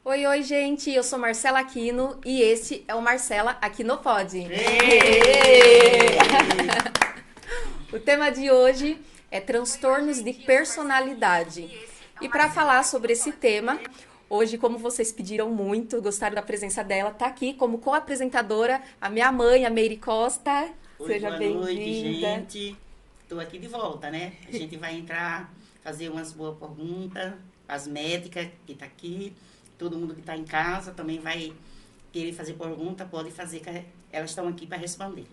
Oi, oi, gente, eu sou Marcela Aquino e esse é o Marcela Aquino Pod. O tema de hoje é transtornos de personalidade. E para falar sobre esse tema, hoje, como vocês pediram muito, gostaram da presença dela, tá aqui como co-apresentadora a minha mãe, a Meire Costa. Oi, Seja boa noite, bem-vinda. gente. Estou aqui de volta, né? A gente vai entrar, fazer umas boas perguntas. As médicas que estão aqui, todo mundo que está em casa também vai querer fazer pergunta, pode fazer, que elas estão aqui para responder.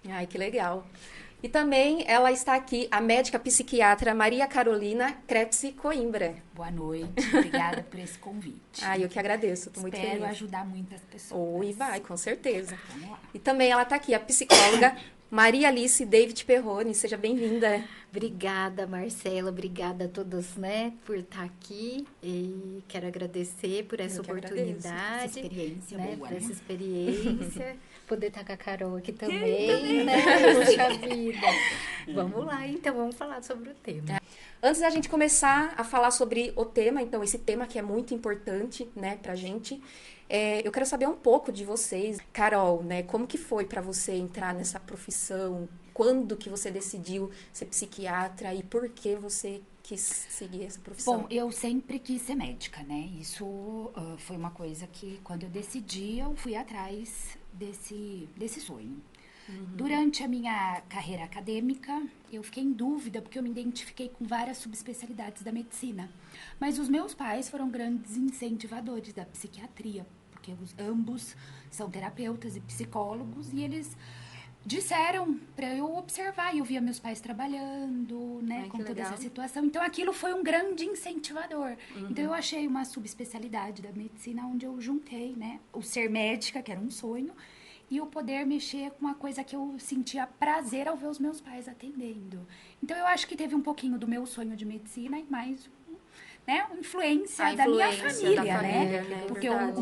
Ai, que legal. E também ela está aqui, a médica psiquiatra Maria Carolina Kretzi Coimbra. Boa noite, obrigada por esse convite. Ai, eu que agradeço, estou muito Espero feliz. ajudar muitas pessoas. Oi, vai, com certeza. Vamos lá. E também ela está aqui, a psicóloga Maria Alice David Perrone. Seja bem-vinda. Obrigada, Marcela. Obrigada a todos, né, por estar aqui. E quero agradecer por essa Eu que agradeço. oportunidade, Essa experiência né, boa, por né? essa experiência. Poder estar com a Carol aqui também, né? Poxa vida. Vamos lá, então, vamos falar sobre o tema. Antes da gente começar a falar sobre o tema, então, esse tema que é muito importante, né, pra gente, eu quero saber um pouco de vocês. Carol, né, como que foi pra você entrar nessa profissão? Quando que você decidiu ser psiquiatra e por que você quis seguir essa profissão? Bom, eu sempre quis ser médica, né? Isso foi uma coisa que, quando eu decidi, eu fui atrás desse sonho. Durante a minha carreira acadêmica, eu fiquei em dúvida porque eu me identifiquei com várias subespecialidades da medicina. Mas os meus pais foram grandes incentivadores da psiquiatria, porque ambos são terapeutas e psicólogos e eles disseram para eu observar. E eu via meus pais trabalhando, né, Ai, com que toda legal. essa situação. Então aquilo foi um grande incentivador. Então eu achei uma subespecialidade da medicina onde eu juntei, né, o ser médica, que era um sonho, e o poder mexer com uma coisa que eu sentia prazer ao ver os meus pais atendendo. Então eu acho que teve um pouquinho do meu sonho de medicina e mais, né, influência A da minha influência da família, família, né? né? Porque eu Verdade.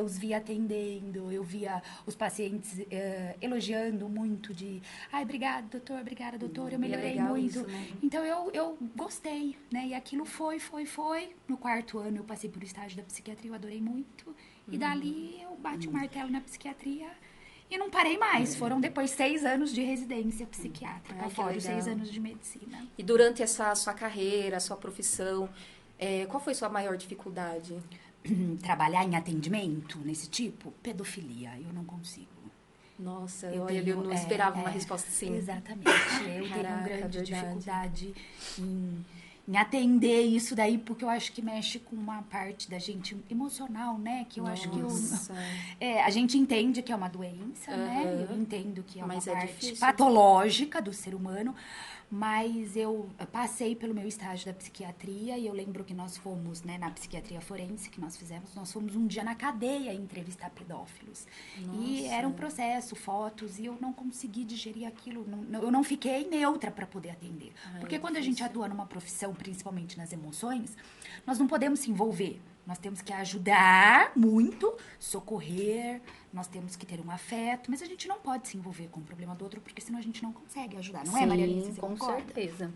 os via atendendo, eu via os pacientes elogiando muito de, ai, obrigada, doutor, obrigada, doutor, eu melhorei legal muito. isso, né? Então eu gostei, né? E aquilo foi. No quarto ano eu passei por estágio da psiquiatria, eu adorei muito. E dali eu bati o martelo na psiquiatria. E não parei mais. Foram depois 6 anos de residência psiquiátrica, Ai, que fora os legal. 6 anos de medicina. E durante essa sua carreira, sua profissão, qual foi sua maior dificuldade? Trabalhar em atendimento nesse tipo, pedofilia, eu não consigo. Nossa, Eu olha, eu tenho, não esperava uma resposta assim. Exatamente. Eu tenho Caraca, grande verdade. dificuldade em atender isso daí, porque eu acho que mexe com uma parte da gente emocional, né? Que eu acho que Nossa. a gente entende que é uma doença, né? Eu entendo que é Mas uma é parte difícil. patológica do ser humano, mas eu passei pelo meu estágio da psiquiatria e eu lembro que nós fomos, né, na psiquiatria forense que nós fizemos, nós fomos um dia na cadeia entrevistar pedófilos. E era um processo, fotos, e eu não consegui digerir aquilo, eu não fiquei neutra para poder atender. Porque quando a gente atua numa profissão, principalmente nas emoções, nós não podemos se envolver. Nós temos que ajudar muito, socorrer, nós temos que ter um afeto, mas a gente não pode se envolver com o problema do outro, porque senão a gente não consegue ajudar, não é, Maria Alice? Sim, Você com concorda? certeza.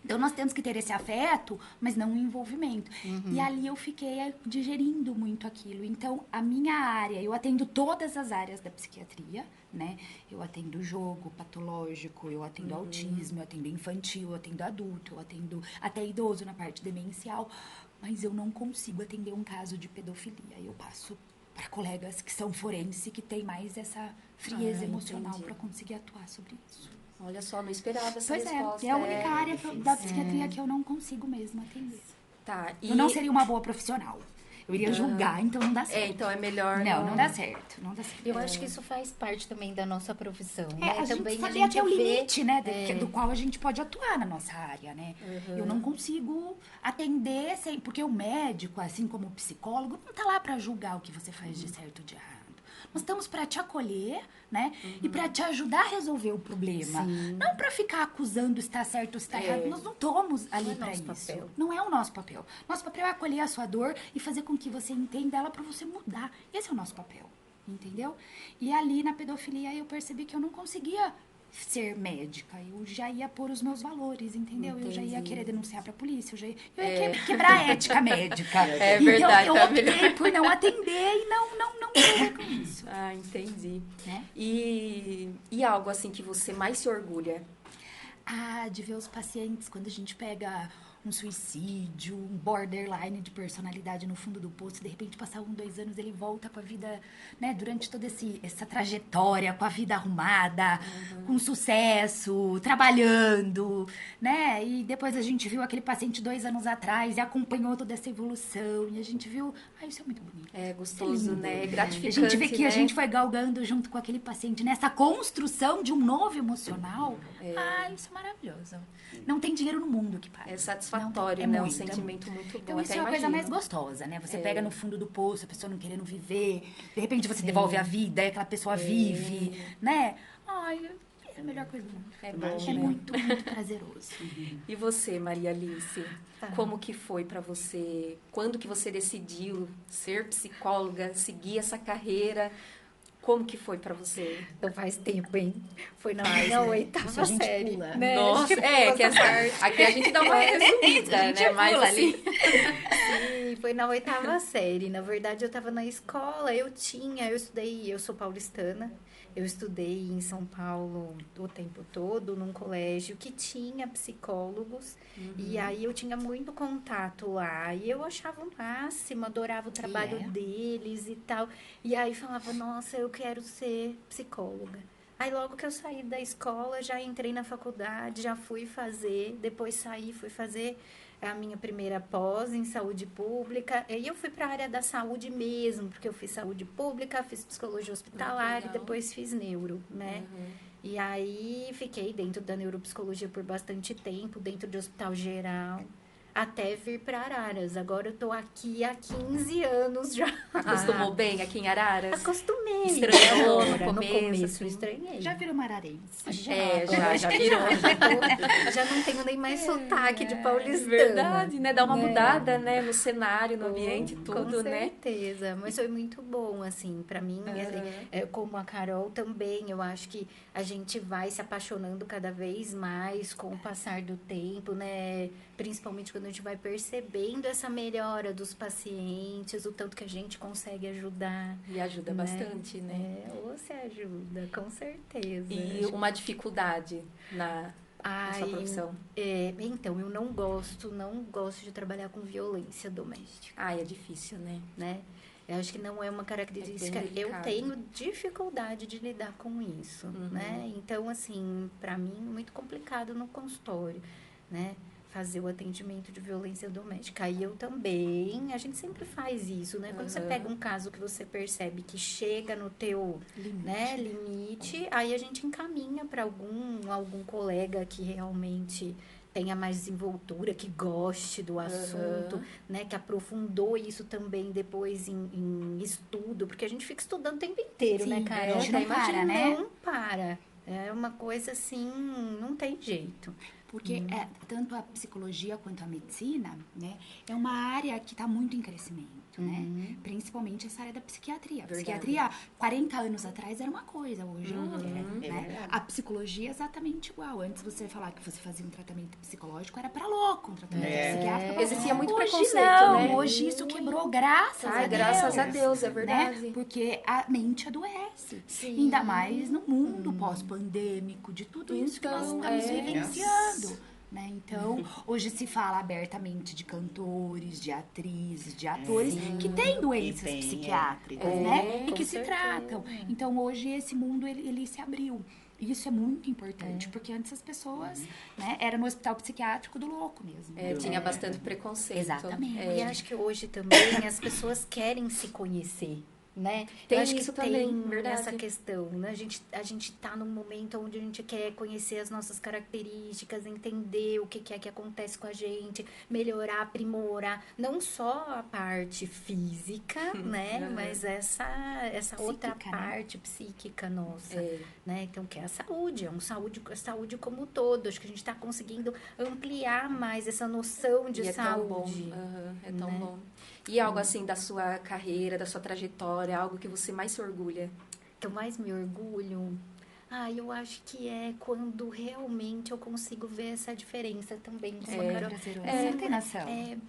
Então, nós temos que ter esse afeto, mas não um envolvimento. E ali eu fiquei digerindo muito aquilo. Então, a minha área, eu atendo todas as áreas da psiquiatria, né? Eu atendo jogo patológico, eu atendo autismo, eu atendo infantil, eu atendo adulto, eu atendo até idoso na parte demencial, mas eu não consigo atender um caso de pedofilia. Eu passo para colegas que são forense, que têm mais essa frieza emocional entendi. para conseguir atuar sobre isso. Olha só, não esperava essa Pois resposta. é a única área da psiquiatria que eu não consigo mesmo atender. Tá, Eu não seria uma boa profissional. Eu iria julgar, então não dá certo. então é melhor Não dá certo. Não dá certo. Eu acho que isso faz parte também da nossa profissão, É, né? a gente Também saber até o vê- limite, né, do qual a gente pode atuar na nossa área, né? Eu não consigo atender sem, porque o médico, assim como o psicólogo, não tá lá para julgar o que você faz de certo ou de errado. Nós estamos para te acolher, né? E para te ajudar a resolver o problema. Não para ficar acusando se está certo ou se está errado. Nós não estamos ali para isso. papel. Não é o nosso papel. Nosso papel é acolher a sua dor e fazer com que você entenda ela para você mudar. Esse é o nosso papel, entendeu? E ali na pedofilia eu percebi que eu não conseguia ser médica, eu já ia pôr os meus valores, entendeu? Eu já ia Entendi. querer denunciar pra polícia, eu ia quebrar a ética médica. É Então, verdade, eu tá optei melhor. por não atender e não ter com isso, Ah, entendi. né? E algo assim que você mais se orgulha? De ver os pacientes quando a gente pega um suicídio, um borderline de personalidade no fundo do poço, e de repente passar 2 anos ele volta com a vida, né, durante toda essa trajetória, com a vida arrumada, com sucesso, trabalhando, né, e depois a gente viu aquele paciente 2 anos atrás e acompanhou toda essa evolução, e a gente viu, isso é muito bonito. É gostoso, lindo. né? É A gratificante, gente vê que né? a gente foi galgando junto com aquele paciente nessa construção de um novo emocional. Isso é maravilhoso. Não tem dinheiro no mundo que pague. É satisfatório, Não, né? é um muito, é sentimento muito. muito bom. Então isso até é a coisa mais imagino. gostosa, né? Você pega no fundo do poço, a pessoa não querendo viver, de repente você devolve a vida, aí aquela pessoa vive, né? É a melhor coisa do mundo. É bom, É né? muito, muito prazeroso. E você, Maria Alice? Tá. Como que foi pra você? Quando que você decidiu ser psicóloga, seguir essa carreira? Como que foi pra você? Então faz tempo, hein? Foi na minha oitava Isso a gente série. pula. Né? Nossa, A gente pula que essa parte. aqui a gente dá uma resumida, A gente né? Mas pula assim, Sim, foi na oitava série. Na verdade, eu tava na escola, eu estudei, eu sou paulistana. Eu estudei em São Paulo o tempo todo, num colégio que tinha psicólogos. E aí eu tinha muito contato lá. E eu achava o máximo, adorava o trabalho deles e tal. E aí falava, nossa, eu quero ser psicóloga. Aí logo que eu saí da escola, já entrei na faculdade, já fui fazer. Depois saí, fui fazer a minha primeira pós em saúde pública. E eu fui para a área da saúde mesmo, porque eu fiz saúde pública, fiz psicologia hospitalar e legal. depois fiz neuro, né? E aí fiquei dentro da neuropsicologia por bastante tempo, dentro de hospital geral, até vir para Araras. Agora eu tô aqui há 15 anos já. acostumou bem aqui em Araras? Acostumei. Estranhou no Agora, começo, eu assim? estranhei. Já virou mararense. Já virou. Já não tenho nem mais sotaque de paulistana. Verdade, né? Dá uma Né? mudada, né? No cenário, no ambiente, tudo, Com né? certeza, mas foi muito bom, assim, pra mim, como a Carol também, eu acho que a gente vai se apaixonando cada vez mais com o passar do tempo, né? Principalmente quando a gente vai percebendo essa melhora dos pacientes, o tanto que a gente consegue ajudar. E ajuda bastante, né? Ou se ajuda, com certeza. E uma dificuldade na sua profissão? Então, eu não gosto de trabalhar com violência doméstica. É difícil, né? Eu acho que não é uma característica. bem Eu delicado. tenho dificuldade de lidar com isso, né? Então, assim, para mim, muito complicado no consultório, né? Fazer o atendimento de violência doméstica. Aí eu também, a gente sempre faz isso, né? Quando você pega um caso que você percebe que chega no teu limite, aí a gente encaminha para algum colega que realmente tenha mais desenvoltura, que goste do assunto, né? Que aprofundou isso também depois em estudo, porque a gente fica estudando o tempo inteiro, né, Carol? A gente não para, né? Não para. É uma coisa assim, não tem jeito. Porque tanto a psicologia quanto a medicina, né, é uma área que está muito em crescimento, né? Principalmente essa área da psiquiatria. A psiquiatria, 40 anos atrás, era uma coisa, hoje é outra, né? A psicologia é exatamente igual. Antes você falar que você fazia um tratamento psicológico, era pra louco, um tratamento psiquiátrico. Pra Existia muito hoje preconceito, não, né? hoje isso quebrou, graças a Deus. Graças a Deus, é Né? verdade. Porque a mente adoece. Sim. Ainda mais no mundo pós-pandêmico, de tudo isso que nós estamos vivenciando. Né? Então, hoje se fala abertamente de cantores, de atrizes, de atores que têm doenças psiquiátricas, né? E que se tratam. Então, hoje esse mundo, ele se abriu. E isso é muito importante, porque antes as pessoas, né, era no hospital psiquiátrico do louco mesmo. Tinha bastante preconceito. Exatamente. E acho que hoje também as pessoas querem se conhecer, né? Tem Eu acho isso que também, tem verdade. essa questão, né? A gente tá num momento onde a gente quer conhecer as nossas características, entender o que é que acontece com a gente, melhorar, aprimorar, não só a parte física, né? Mas essa outra Psíquica, né? parte psíquica nossa, né? Então, que é a saúde saúde como um todo. Acho que a gente tá conseguindo ampliar mais essa noção de E é tão bom. saúde. É tão bom. E algo assim da sua carreira, da sua trajetória, algo que você mais se orgulha? Que eu mais me orgulho, Eu acho que é quando realmente eu consigo ver essa diferença também. Você não tem noção.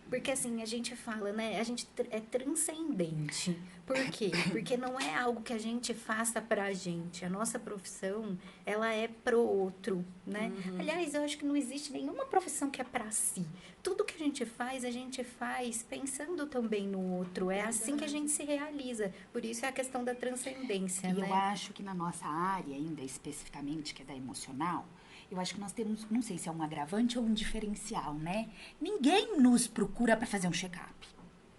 Porque assim, a gente fala, né? A gente é transcendente. Por quê? Porque não é algo que a gente faça pra gente. A nossa profissão, ela é pro outro, né? Aliás, eu acho que não existe nenhuma profissão que é pra si. Tudo que a gente faz pensando também no outro. É assim que a gente se realiza. Por isso é a questão da transcendência, E né? eu acho que na nossa área, ainda especificamente, que é da emocional, eu acho que nós temos, não sei se é um agravante ou um diferencial, né? Ninguém nos procura para fazer um check-up.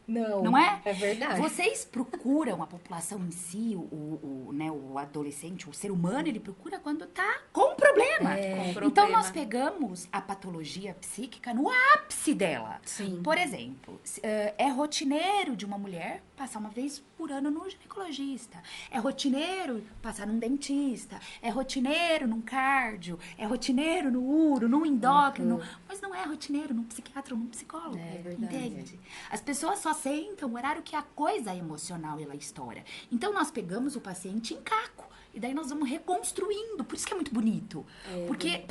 Não é? É verdade. Vocês procuram a população em si, né, o adolescente, o ser humano, ele procura quando tá com problema. Com Então, problema. nós pegamos a patologia psíquica no ápice dela. Sim. Por exemplo, é rotineiro de uma mulher passar uma vez por ano no ginecologista. É rotineiro passar num dentista. É rotineiro num cardio. É rotineiro no uro, num endócrino. Mas não é rotineiro num psiquiatra ou num psicólogo. É verdade. Entende? As pessoas só sentam o horário que a coisa emocional ela estoura. Então, nós pegamos o paciente em caco. E daí nós vamos reconstruindo. Por isso que é muito bonito. Porque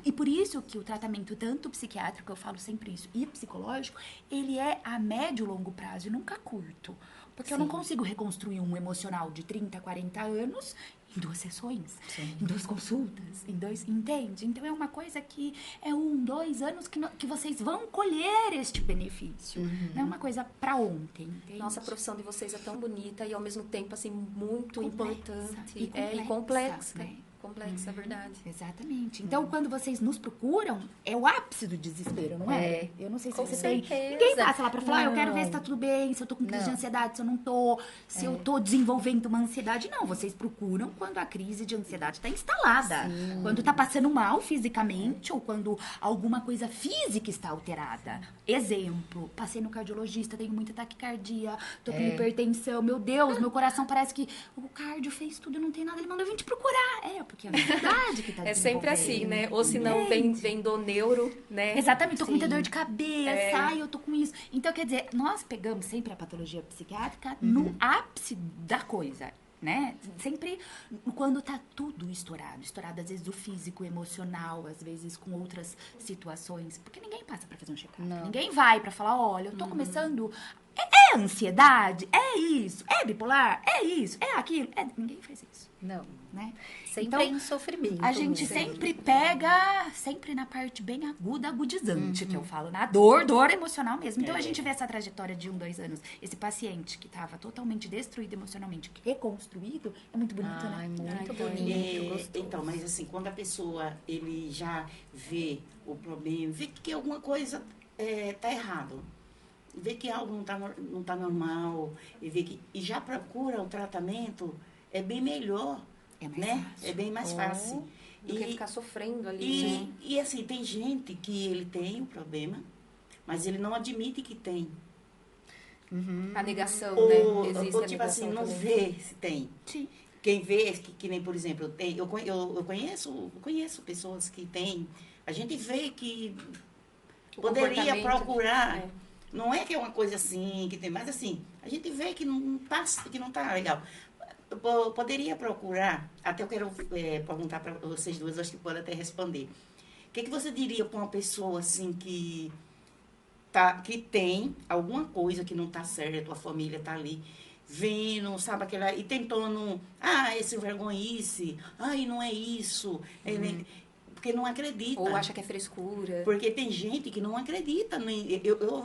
e por isso que o tratamento, tanto psiquiátrico, eu falo sempre isso, e psicológico, ele é a médio e longo prazo e nunca curto. Porque eu não consigo reconstruir um emocional de 30, 40 anos em 2 sessões, em 2 consultas, entende? Então é uma coisa que é 1, 2 anos que vocês vão colher este benefício. Não é uma coisa pra ontem, entende? Nossa, a profissão de vocês é tão bonita e ao mesmo tempo assim muito importante e e complexa. né? Complexa, é verdade. Exatamente. Então, quando vocês nos procuram, é o ápice do desespero, não é? Eu não sei se Com você certeza. tem. Ninguém passa lá pra falar, eu quero ver Não. se tá tudo bem, se eu tô com crise de Não. ansiedade, se eu não tô, se eu tô desenvolvendo uma ansiedade. Não, vocês procuram quando a crise de ansiedade tá instalada. Quando tá passando mal fisicamente ou quando alguma coisa física está alterada. Exemplo, passei no cardiologista, tenho muita taquicardia, tô com hipertensão, meu Deus, meu coração parece que o cardio fez tudo, não tem nada, ele mandou eu vir te procurar. Porque é a ansiedade que tá É sempre assim, né? Ou se não, vem do neuro, né? Exatamente, tô com muita Sim. dor de cabeça, eu tô com isso. Então, quer dizer, nós pegamos sempre a patologia psiquiátrica no ápice da coisa, né? Sempre quando tá tudo estourado. Estourado, às vezes, do físico, emocional, às vezes com outras situações. Porque ninguém passa pra fazer um check-up. Não. Ninguém vai pra falar, olha, eu tô começando... É ansiedade? É isso? É bipolar? É isso? É aquilo? Ninguém faz isso, Não. né? Sempre Então, em sofrimento. a gente mesmo. sempre pega, sempre na parte bem aguda, agudizante, que eu falo, na dor emocional mesmo. Então, a gente vê essa trajetória de 1, 2 anos. Esse paciente que estava totalmente destruído emocionalmente, reconstruído, é muito bonito, Ai, né? muito então, bonito, gostoso. Então, mas assim, quando a pessoa, ele já vê o problema, vê que alguma coisa tá errado, vê que algo não tá normal, e já procura o tratamento, é bem melhor, É mais né? fácil. É bem mais fácil. Do que ficar sofrendo ali, né? E assim, tem gente que ele tem o problema, mas ele não admite que tem. A negação, Ou, né? Existe ou a tipo negação assim, não também. vê se tem. Sim. Quem vê, que nem, por exemplo, eu conheço pessoas que têm. A gente vê que O poderia comportamento, procurar. é. Não é que é uma coisa assim, que tem, mas assim, a gente vê que não tá legal. Poderia procurar, até eu quero perguntar para vocês duas, acho que pode até responder. O que você diria para uma pessoa assim que tem alguma coisa que não está certo, a família está ali vendo, sabe, aquela, e tentando, esse vergonhice, e não é isso, porque não acredita. Ou acha que é frescura. Porque tem gente que não acredita.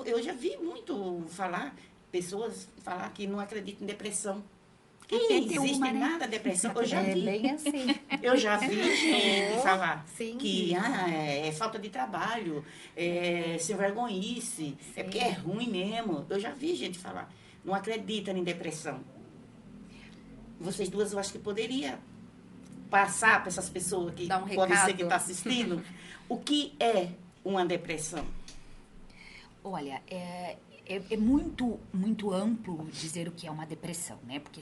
Eu já vi muito pessoas falar que não acreditam em depressão. Que não existe né? nada depressão. Eu já vi. bem assim. Eu já vi gente falar Sim. que é falta de trabalho, sem vergonhice, é porque é ruim mesmo. Eu já vi gente falar. Não acredita em depressão. Vocês duas, eu acho que poderia passar para essas pessoas que Dar um podem ser recado. que estão assistindo o que é uma depressão. Olha, é muito, muito amplo dizer o que é uma depressão, né? Porque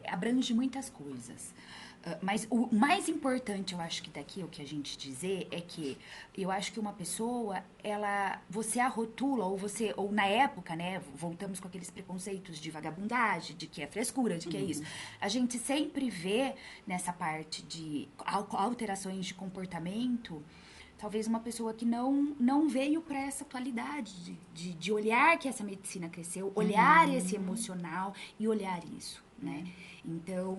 abrange muitas coisas. Mas o mais importante, eu acho que daqui o que a gente dizer é que eu acho que uma pessoa, você a rotula, ou na época, né, voltamos com aqueles preconceitos de vagabundagem, de que é frescura, de que é isso. A gente sempre vê nessa parte de alterações de comportamento, talvez uma pessoa que não veio para essa atualidade de olhar que essa medicina cresceu, olhar esse emocional e olhar isso, né? Então,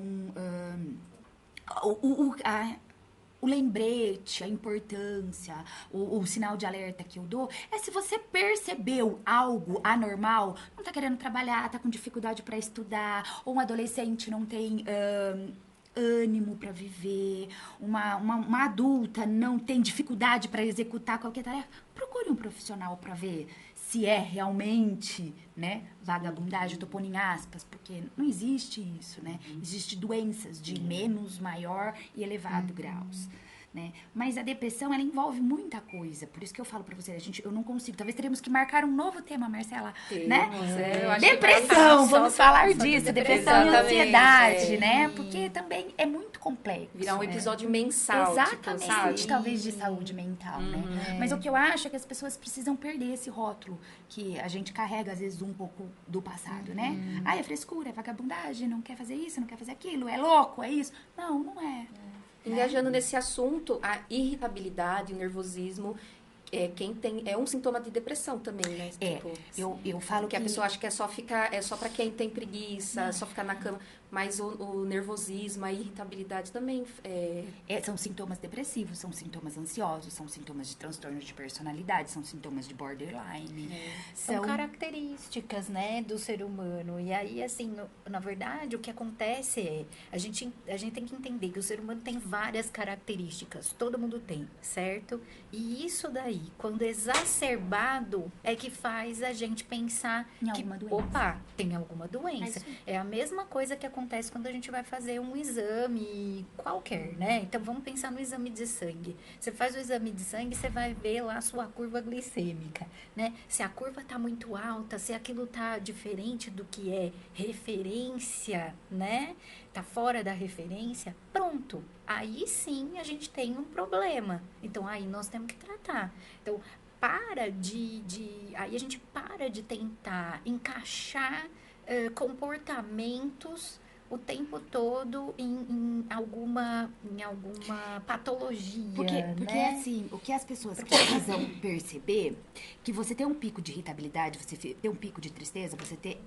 o lembrete, a importância, o sinal de alerta que eu dou é se você percebeu algo anormal, não tá querendo trabalhar, tá com dificuldade para estudar, ou um adolescente não tem ânimo para viver, uma adulta não tem dificuldade para executar qualquer tarefa, procure um profissional para ver se é realmente, né, vagabundagem, eu tô pondo em aspas, porque não existe isso, né? Existem doenças de menos, maior e elevado graus, né? Mas a depressão, ela envolve muita coisa, por isso que eu falo pra você, eu não consigo, talvez teremos que marcar um novo tema, Marcela, né? Eu acho que Depressão, vamos falar só disso, de depressão e exatamente, ansiedade, né? Porque também é muito complexo. Virar um episódio mensal, Exatamente, tipo, sabe? talvez de saúde mental, né? Mas o que eu acho é que as pessoas precisam perder esse rótulo que a gente carrega, às vezes, um pouco do passado, né? Ah, é frescura, é vagabundagem, não quer fazer isso, não quer fazer aquilo, é louco, é isso. Não, não é. Engajando nesse assunto, a irritabilidade, o nervosismo, quem tem, é um sintoma de depressão também, né? Tipo, Eu falo que a pessoa acha que é só para quem tem preguiça, só ficar na cama, mas o nervosismo, a irritabilidade também são sintomas depressivos, são sintomas ansiosos, são sintomas de transtornos de personalidade, são sintomas de borderline. São características, né, do ser humano. E aí, assim, na verdade, o que acontece é, a gente tem que entender que o ser humano tem várias características, todo mundo tem, certo? E isso daí, quando exacerbado, é que faz a gente pensar Em alguma doença. opa, tem alguma doença. É a mesma coisa que acontece quando a gente vai fazer um exame qualquer, né? Então, vamos pensar no exame de sangue. Você faz o exame de sangue, você vai ver lá a sua curva glicêmica, né? Se a curva tá muito alta, se aquilo tá diferente do que é referência, né? Tá fora da referência, pronto. Aí sim a gente tem um problema. Então, aí nós temos que tratar. Então, aí a gente para de tentar encaixar comportamentos o tempo todo em alguma patologia, Porque né? assim, o que as pessoas precisam perceber, que você ter um pico de irritabilidade, você ter um pico de tristeza,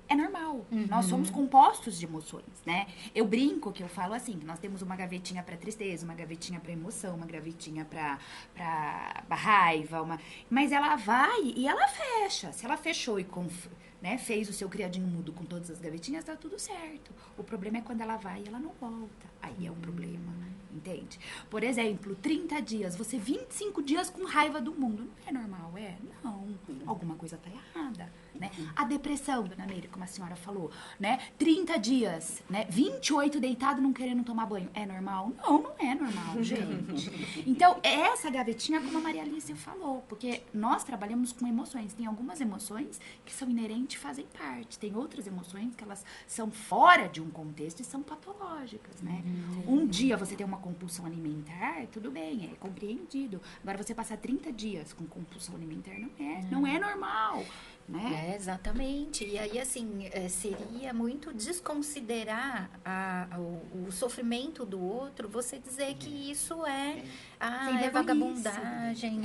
é normal. Nós somos compostos de emoções, né? Eu brinco que eu falo assim, que nós temos uma gavetinha para tristeza, uma gavetinha para emoção, uma gavetinha para raiva, mas ela vai e ela fecha. Se ela fechou e fez o seu criadinho mudo com todas as gavetinhas, tá tudo certo. O problema é quando ela vai e ela não volta. Aí é o problema, entende? Por exemplo, 30 dias, você 25 dias com raiva do mundo. Não é normal, é? Não. Alguma coisa tá errada, né? A depressão, dona Meire, como a senhora falou, né? 30 dias, né? 28 deitado não querendo tomar banho. É normal? Não, não é normal, gente. Então, é essa gavetinha como a Maria Alice falou, porque nós trabalhamos com emoções. Tem algumas emoções que são inerentes e fazem parte. Tem outras emoções que elas são fora de um contexto e são patológicas, né? Um dia você tem uma compulsão alimentar, tudo bem, é compreendido. Agora, você passar 30 dias com compulsão alimentar não é normal, né? Exatamente. E aí, assim, seria muito desconsiderar o sofrimento do outro, você dizer que isso é vagabundagem,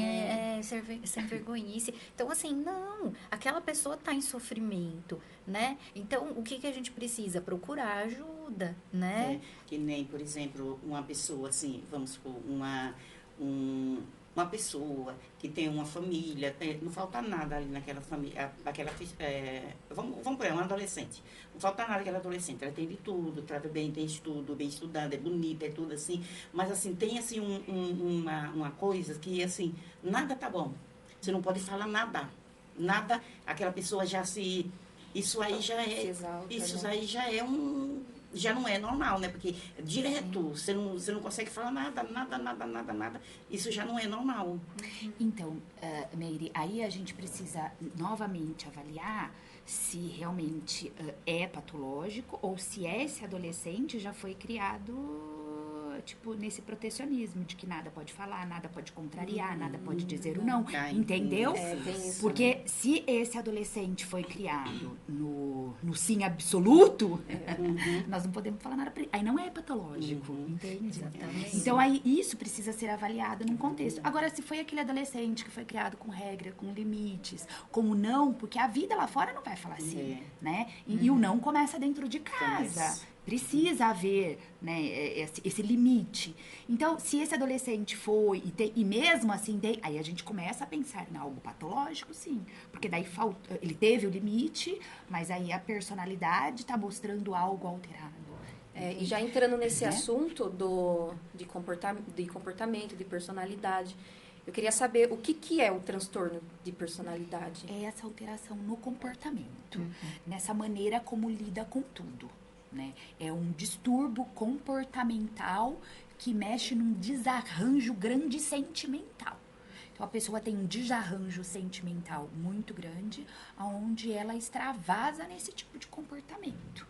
sem vergonhice. Então, assim, não, aquela pessoa está em sofrimento, né? Então, o que a gente precisa? Procurar ajuda, né? Que nem, por exemplo, uma pessoa, assim, vamos supor, uma pessoa que tem uma família, não falta nada ali naquela família, vamos por ela, uma adolescente. Não falta nada naquela adolescente, ela tem de tudo, trata bem, tem estudo, bem estudada, é bonita, é tudo assim, mas assim, tem assim uma coisa que assim, nada tá bom. Você não pode falar nada, aquela pessoa já se... Isso aí já é... Exalta, isso né? aí já é já não é normal, né? Porque direto, você não consegue falar nada. Isso já não é normal. Então, Meire, aí a gente precisa novamente avaliar se realmente é patológico ou se esse adolescente já foi criado, tipo, nesse protecionismo de que nada pode falar, nada pode contrariar, nada pode dizer o não, entendeu? Tem isso. Porque se esse adolescente foi criado no sim absoluto, nós não podemos falar nada pra ele. Aí não é patológico, entende? Exatamente. Então aí isso precisa ser avaliado num contexto. Agora, se foi aquele adolescente que foi criado com regra, com limites, com o não, porque a vida lá fora não vai falar assim, né? E o não começa dentro de casa. Precisa haver, né, esse limite. Então, se esse adolescente foi e mesmo assim, aí a gente começa a pensar em algo patológico, sim. Porque daí ele teve o limite, mas aí a personalidade está mostrando algo alterado. E já entrando nesse assunto de comportamento, de personalidade, eu queria saber o que é o transtorno de personalidade. É essa alteração no comportamento, nessa maneira como lida com tudo. Né? É um distúrbio comportamental que mexe num desarranjo grande sentimental. Então, a pessoa tem um desarranjo sentimental muito grande, onde ela extravasa nesse tipo de comportamento.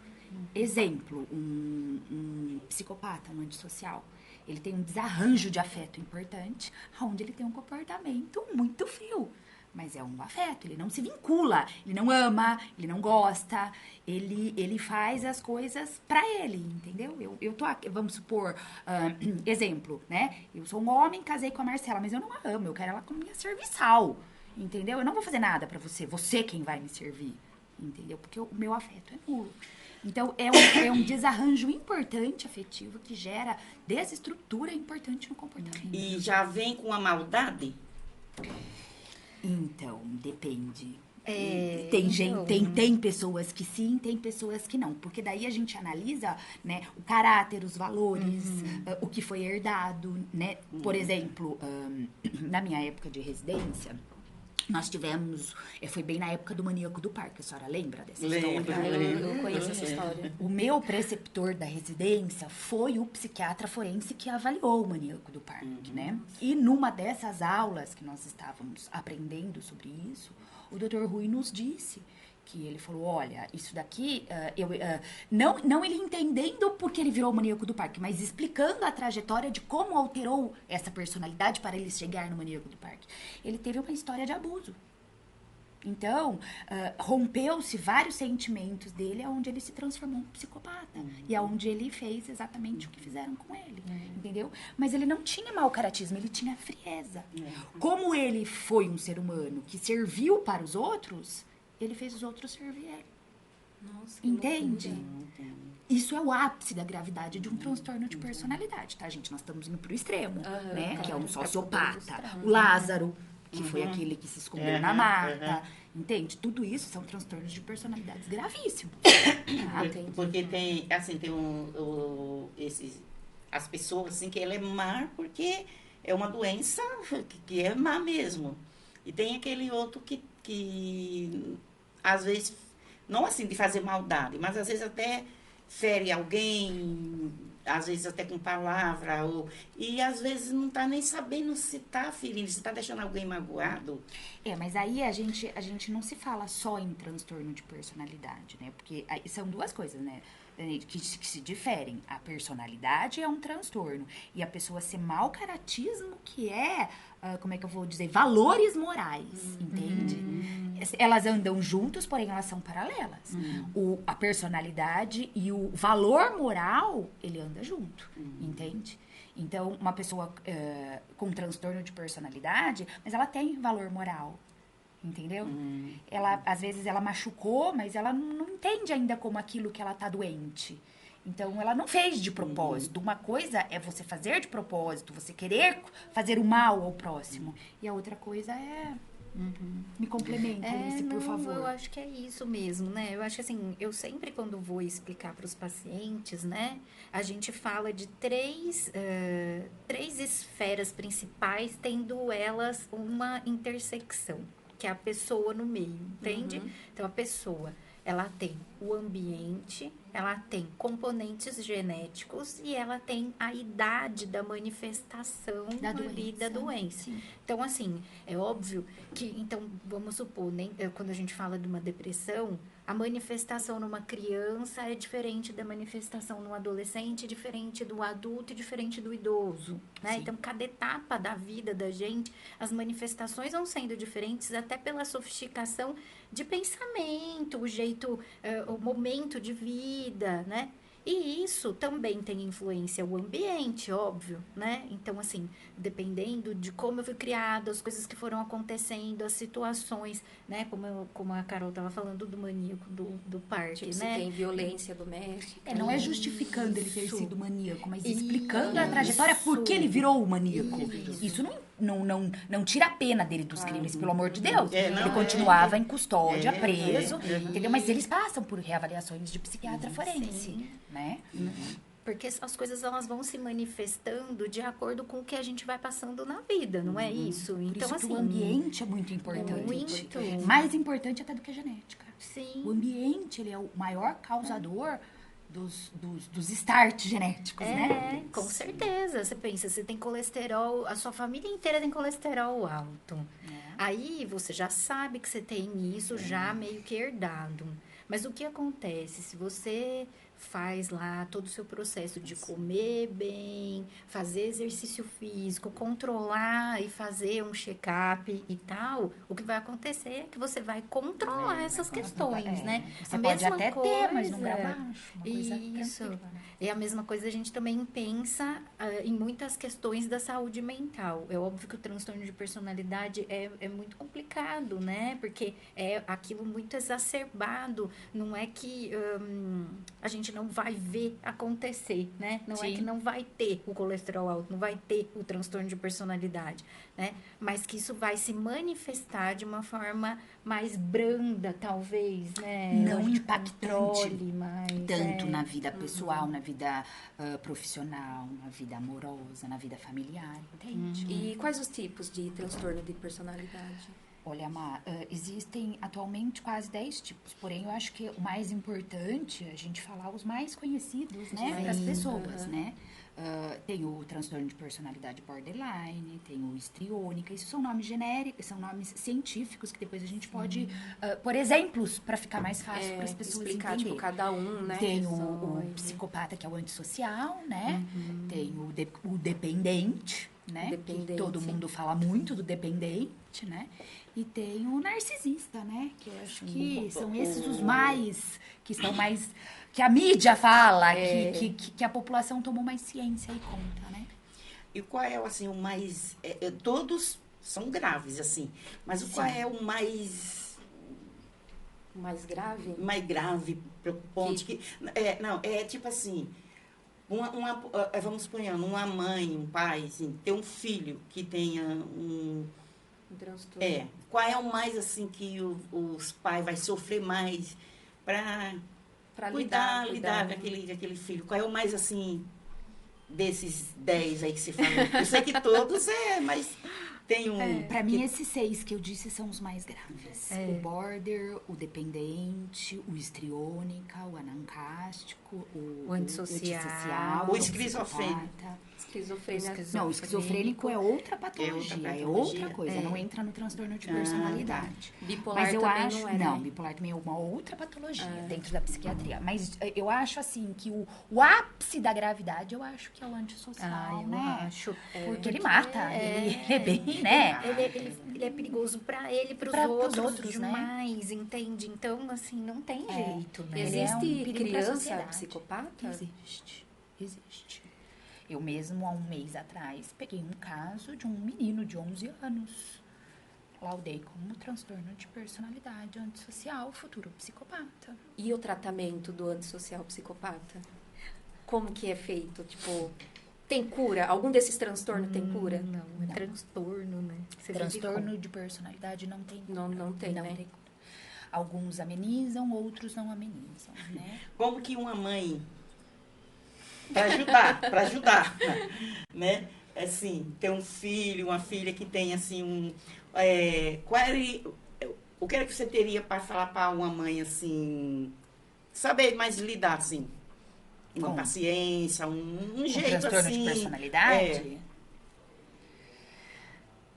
Exemplo, um psicopata, um antissocial. Ele tem um desarranjo de afeto importante, onde ele tem um comportamento muito frio. Mas é um afeto, ele não se vincula, ele não ama, ele não gosta, ele faz as coisas pra ele, entendeu? Eu tô aqui, vamos supor, exemplo, né? Eu sou um homem, casei com a Marcela, mas eu não a amo, eu quero ela como minha serviçal, entendeu? Eu não vou fazer nada pra você quem vai me servir, entendeu? Porque o meu afeto é nulo. Então, é um desarranjo importante afetivo que gera desestrutura importante no comportamento. E já vem com a maldade? Então, depende. Tem pessoas que sim, tem pessoas que não. Porque daí a gente analisa, né, o caráter, os valores, o que foi herdado, né? Por exemplo, na minha época de residência, nós tivemos... foi bem na época do Maníaco do Parque. A senhora lembra dessa história? Eu conheço essa história. O meu preceptor da residência foi o psiquiatra forense que avaliou o Maníaco do Parque, né? E numa dessas aulas que nós estávamos aprendendo sobre isso, o Dr. Rui nos disse que ele falou, olha, isso daqui, não ele entendendo porque ele virou o Maníaco do Parque, mas explicando a trajetória de como alterou essa personalidade para ele chegar no Maníaco do Parque. Ele teve uma história de abuso. Então, rompeu-se vários sentimentos dele, onde ele se transformou em psicopata. E aonde ele fez exatamente o que fizeram com ele, entendeu? Mas ele não tinha mau caratismo, ele tinha frieza. Como ele foi um ser humano que serviu para os outros, ele fez os outros servir ele. Nossa, que entende? loucura. Isso é o ápice da gravidade de um transtorno de personalidade, tá, gente? Nós estamos indo pro extremo, né? Tá. Que é um Pra poder sociopata. ilustrar. O Lázaro, que foi aquele que se escondeu na mata. Entende? Tudo isso são transtornos de personalidades gravíssimos. Entendi. Porque tem, assim, tem as pessoas, assim, que ela é má porque é uma doença que é má mesmo. E tem aquele outro que às vezes, não assim de fazer maldade, mas às vezes até fere alguém, às vezes até com palavra, e às vezes não está nem sabendo se está ferindo, se está deixando alguém magoado. Mas aí a gente não se fala só em transtorno de personalidade, né? Porque aí são duas coisas, né? Que se diferem. A personalidade é um transtorno. E a pessoa ser mau caratismo, que é, como é que eu vou dizer, valores morais, entende? Elas andam juntos, porém elas são paralelas. A personalidade e o valor moral, ele anda junto, entende? Então, uma pessoa com transtorno de personalidade, mas ela tem valor moral, entendeu? Ela, às vezes ela machucou, mas ela não entende ainda como aquilo que ela tá doente. Então, ela não fez de propósito. Uma coisa é você fazer de propósito, você querer fazer o mal ao próximo. E a outra coisa é... Me complementa, Alice, por favor. Eu acho que é isso mesmo, né? Eu acho que assim, eu sempre quando vou explicar para os pacientes, né? A gente fala de três esferas principais, tendo elas uma intersecção, que é a pessoa no meio, entende? Então, a pessoa, ela tem o ambiente, ela tem componentes genéticos e ela tem a idade da manifestação da doença. Sim. Então, assim, é óbvio que, então, vamos supor, quando a gente fala de uma depressão, a manifestação numa criança é diferente da manifestação no adolescente, diferente do adulto e diferente do idoso, né? Sim. Então, cada etapa da vida da gente, as manifestações vão sendo diferentes até pela sofisticação de pensamento, o jeito, o momento de vida, né? E isso também tem influência o ambiente, óbvio, né? Então, assim, dependendo de como eu fui criada, as coisas que foram acontecendo, as situações, né? Como a Carol estava falando do maníaco do parque, Tipo, se né? tem violência doméstica. Não é justificando ele ter sido maníaco, mas Isso. explicando a trajetória por que ele virou o maníaco. Isso não tira a pena dele dos crimes, pelo amor de Deus. Ele continuava em custódia, preso, entendeu? Mas eles passam por reavaliações de psiquiatra forense, né? Porque as coisas elas vão se manifestando de acordo com o que a gente vai passando na vida, não é isso? Por Então, isso assim, que o ambiente é muito importante. Muito. Mais importante até do que a genética. Sim. O ambiente, ele é o maior causador dos starts genéticos, né? Com certeza. Você pensa, você tem colesterol, a sua família inteira tem colesterol alto. Aí você já sabe que você tem isso já meio que herdado. Mas o que acontece? Se você faz lá todo o seu processo de comer bem, fazer exercício físico, controlar e fazer um check-up e tal, o que vai acontecer é que você vai controlar essas questões, né? Você A pode mesma até coisa, ter, mas não pra baixo. Uma coisa isso. tranquila, né? E a mesma coisa a gente também pensa em muitas questões da saúde mental. É óbvio que o transtorno de personalidade é muito complicado, né? Porque é aquilo muito exacerbado. Não é que a gente não vai ver acontecer, né? Não é que não vai ter o colesterol alto, não vai ter o transtorno de personalidade, né? Mas que isso vai se manifestar de uma forma mais branda, talvez, né? Não De impactante controle, mais, tanto na vida pessoal, na vida profissional, na vida amorosa, na vida familiar, entende? E quais os tipos de transtorno de personalidade? Olha, Má, existem atualmente quase 10 tipos, porém eu acho que o mais importante é a gente falar os mais conhecidos, né, para as pessoas, né? Tem o transtorno de personalidade borderline, tem o histriônica, isso são nomes genéricos, são nomes científicos que depois a gente pode por exemplos para ficar mais fácil para as pessoas explicar, entenderem. tipo, cada um, né? Tem o psicopata, que é o antissocial, né? Tem o dependente, né? Que todo mundo fala muito do dependente, né? E tem o narcisista, né? Que eu acho que são esses os mais, que estão mais, que a mídia fala, que a população tomou mais ciência e conta, né? E qual é, assim, o mais... todos são graves, assim, mas qual é o mais... Mais grave? Mais grave, preocupante? Tipo assim, vamos supor, uma mãe, um pai, assim, ter um filho que tenha um transtorno. Qual é o mais, assim, que os pais vai sofrer mais para lidar com aquele filho? Qual é o mais, assim, desses 10 aí que se fala? Eu sei que todos mas tem um... Para mim, esses 6 que eu disse são os mais graves. O border, o dependente, o histriônica, o anancástico, o antissocial, o esquizofrênico. Não, o esquizofrênico é outra patologia, é outra coisa, não entra no transtorno de personalidade. Bipolar mas eu também acho, não é, não, né? bipolar também é uma outra patologia dentro da psiquiatria. Mas eu acho assim que o ápice da gravidade eu acho que é o antissocial, né? Acho. Porque ele mata, ele é bem, né? Ele é perigoso para ele, para os outros demais, né? Entende? Então, assim, não tem jeito, né? Existe criança psicopata? Existe. Eu mesmo, há um mês atrás, peguei um caso de um menino de 11 anos. Laudei como transtorno de personalidade antissocial, futuro psicopata. E o tratamento do antissocial psicopata? Como que é feito? Tipo, tem cura? Algum desses transtornos tem cura? Não, é transtorno, né? Transtorno de personalidade não tem cura. Não tem, né? Tem cura. Alguns amenizam, outros não amenizam, né? Como que uma mãe... para ajudar, né? Assim, ter um filho, uma filha que tem, assim, O que é que você teria para falar para uma mãe, assim, saber mais lidar, assim? Uma Com- paciência, um Com jeito transtorno assim. de personalidade? É.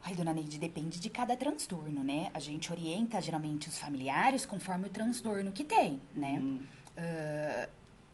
Ai, dona Neide, depende de cada transtorno, né? A gente orienta geralmente os familiares conforme o transtorno que tem, né?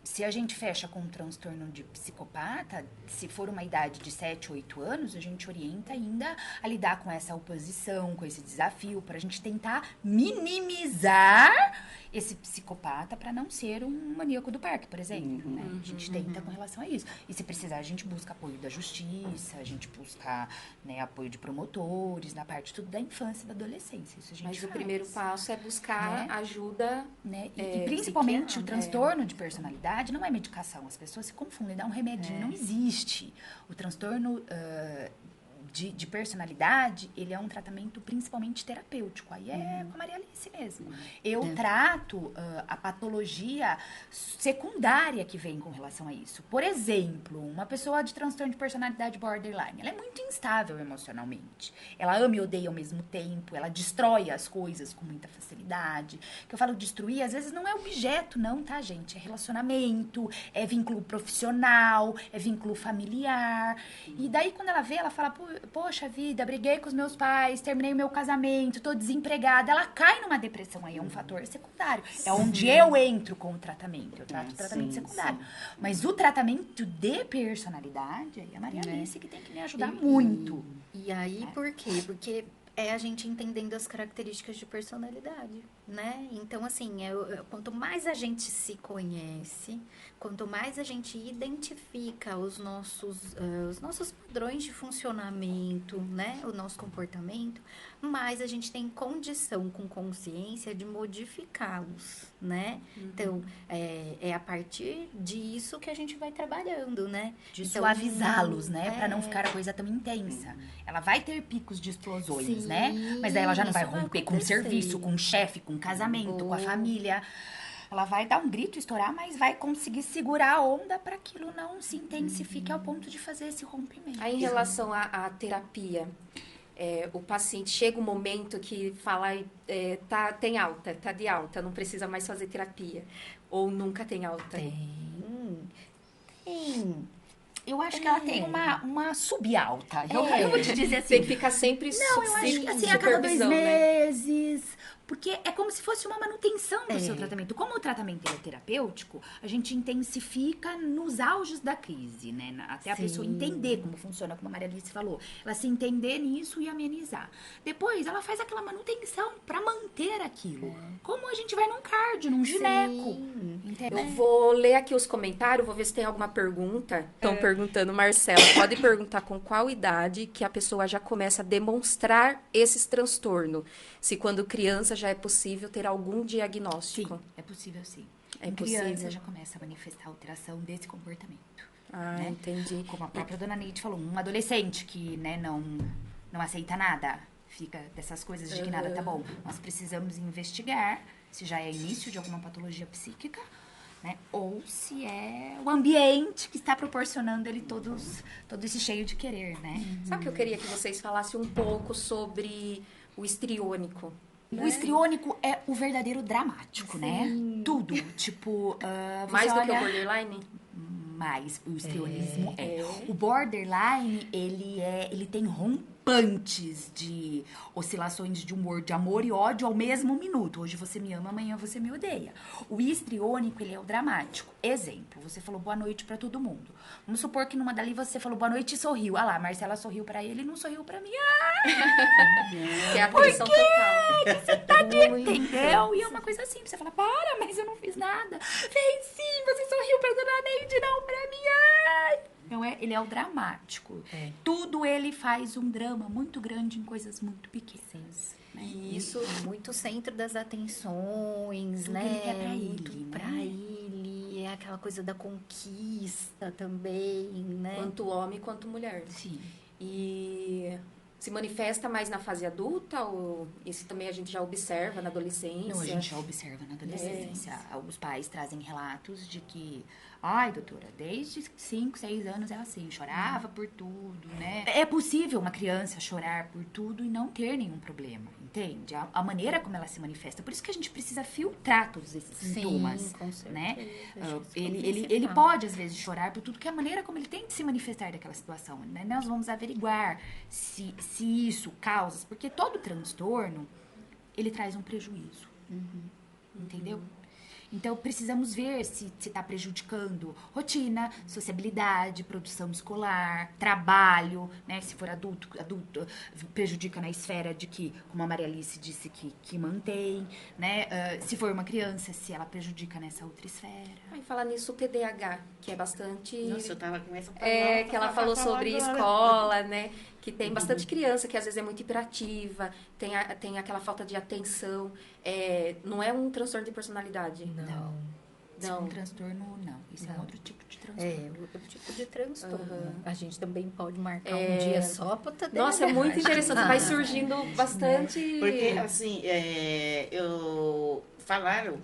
Se a gente fecha com um transtorno de psicopata, se for uma idade de 7, 8 anos, a gente orienta ainda a lidar com essa oposição, com esse desafio, para a gente tentar minimizar esse psicopata para não ser um maníaco do parque, por exemplo, né? A gente tenta com relação a isso. E se precisar, a gente busca apoio da justiça, a gente busca, né, apoio de promotores, na parte tudo da infância e da adolescência. Isso a gente Mas o faz, primeiro passo é buscar né? ajuda, né? E principalmente o psiquiatra, transtorno de personalidade não é medicação. As pessoas se confundem, dá um remedinho, não existe. O transtorno de personalidade, ele é um tratamento principalmente terapêutico. Aí é com a Maria Alice mesmo. Eu trato a patologia secundária que vem com relação a isso. Por exemplo, uma pessoa de transtorno de personalidade borderline, ela é muito instável emocionalmente. Ela ama e odeia ao mesmo tempo, ela destrói as coisas com muita facilidade. Que eu falo destruir, às vezes não é objeto, não, tá, gente? É relacionamento, é vínculo profissional, é vínculo familiar. E daí, quando ela vê, ela fala, poxa vida, briguei com os meus pais, terminei o meu casamento, tô desempregada. Ela cai numa depressão, aí é um fator secundário. É onde eu entro com o tratamento. Eu trato o tratamento secundário. Mas o tratamento de personalidade, aí é a Maria Alice que tem que me ajudar muito. E aí, por quê? Porque é a gente entendendo as características de personalidade, né? Então, assim, quanto mais a gente se conhece, quanto mais a gente identifica os nossos padrões de funcionamento, né? O nosso comportamento, mais a gente tem condição, com consciência, de modificá-los, né? Então, é a partir disso que a gente vai trabalhando, né? De Então, suavizá-los, né? Pra não ficar a coisa tão intensa. Ela vai ter picos de explosões, né? Mas daí ela já não vai isso vai romper com o acontecer. serviço, com o chefe, com o casamento, com a família. Ela vai dar um grito, estourar, mas vai conseguir segurar a onda para aquilo não se intensifique ao ponto de fazer esse rompimento. Aí, em relação à terapia, o paciente chega um momento que fala, tem alta, tá de alta, não precisa mais fazer terapia. Ou nunca tem alta. Tem. Eu acho que ela tem uma subalta. Eu vou te dizer assim. Tem que ficar sempre Não, eu acho que assim, a cada 2 supervisão, né? meses. Porque é como se fosse uma manutenção do seu tratamento. Como o tratamento ele é terapêutico, a gente intensifica nos auges da crise, né? Até a pessoa entender como funciona, como a Maria Alice falou. Ela se entender nisso e amenizar. Depois, ela faz aquela manutenção pra manter aquilo. Como a gente vai num cardio, num gineco. Entendeu? Eu vou ler aqui os comentários, vou ver se tem alguma pergunta. Estão perguntando, Marcela, pode perguntar com qual idade que a pessoa já começa a demonstrar esses transtornos? Se quando criança já é possível ter algum diagnóstico? Sim, é possível sim. É Em criança possível. já começa a manifestar alteração desse comportamento. Ah, né? entendi. Como a própria dona Neide falou, um adolescente que, né, não aceita nada, fica dessas coisas de que nada tá bom. Nós precisamos investigar se já é início de alguma patologia psíquica, né? Ou se é o ambiente que está proporcionando ele todo esse cheio de querer, né? Sabe que eu queria que vocês falassem um pouco sobre o histriônico? O histriônico é o verdadeiro dramático, né? Tudo, tipo... você Mais do que o olha- borderline? mais o histrionismo o borderline, ele tem rompantes de oscilações de humor, de amor e ódio ao mesmo minuto. Hoje você me ama, amanhã você me odeia. O histriônico, ele é o dramático. Exemplo, você falou boa noite pra todo mundo. Vamos supor que numa dali você falou boa noite e sorriu. Ah lá, a Marcela sorriu pra ele e não sorriu pra mim. Que é a atenção total. Entendeu? E é uma coisa assim, você fala, para, mas eu não fiz nada. Fez sim, você sorriu pra dona Neide, não pra mim. Ai. Então, ele é o dramático. Tudo ele faz um drama muito grande em coisas muito pequenas. Né? E isso, Muito centro das atenções, Tudo né? ele quer pra Muito ele, né? pra ele. É aquela coisa da conquista também, né? quanto homem quanto mulher. Sim. E se manifesta mais na fase adulta ou isso também a gente já observa na adolescência? Não, a gente já observa na adolescência. Os pais trazem relatos de que, ai, doutora, desde 5, 6 anos é assim, chorava por tudo, né? É possível uma criança chorar por tudo e não ter nenhum problema, entende? A maneira como ela se manifesta. Por isso que a gente precisa filtrar todos esses sintomas, com certeza. né? Isso é o Ele principal. pode, às vezes, chorar por tudo, que é a maneira como ele tem de se manifestar daquela situação, né? Nós vamos averiguar se isso causa, porque todo transtorno, ele traz um prejuízo, entendeu? Então, precisamos ver se está prejudicando rotina, sociabilidade, produção escolar, trabalho, né? Se for adulto, prejudica na esfera de que, como a Maria Alice disse, que mantém, né? Se for uma criança, se ela prejudica nessa outra esfera. Aí falar nisso, o TDAH, que é bastante... Nossa, eu tava com essa que ela falou sobre escola, né? Que tem bastante criança que às vezes é muito hiperativa, tem aquela falta de atenção. Não é um transtorno de personalidade. Não. Isso é um transtorno, não. Isso é Não. outro tipo de transtorno. Outro tipo de transtorno. A gente também pode marcar um dia só para TDAH. Nossa, é muito interessante. Vai surgindo bastante... Porque, assim, falaram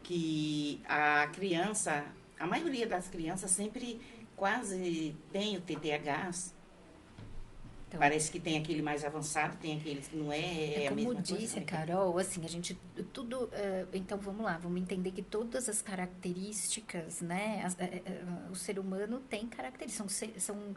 que a criança, a maioria das crianças sempre quase tem o TDAH. Então, Parece que tem aquele mais avançado, tem aquele que não é, a como mesma disse coisa. a Carol, assim, a gente tudo, então vamos lá, vamos entender que todas as características, né, o ser humano tem características, são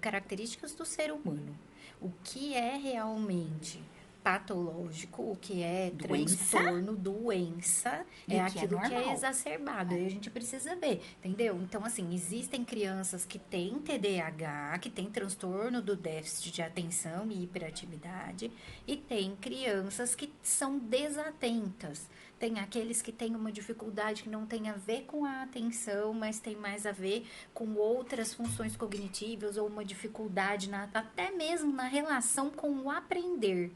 características do ser humano. O que é realmente patológico, o que é transtorno, doença, é aquilo que é exacerbado. Aí a gente precisa ver, entendeu? Então, assim, existem crianças que têm TDAH, que têm transtorno do déficit de atenção e hiperatividade, e tem crianças que são desatentas. Tem aqueles que têm uma dificuldade que não tem a ver com a atenção, mas tem mais a ver com outras funções cognitivas ou uma dificuldade até mesmo na relação com o aprender,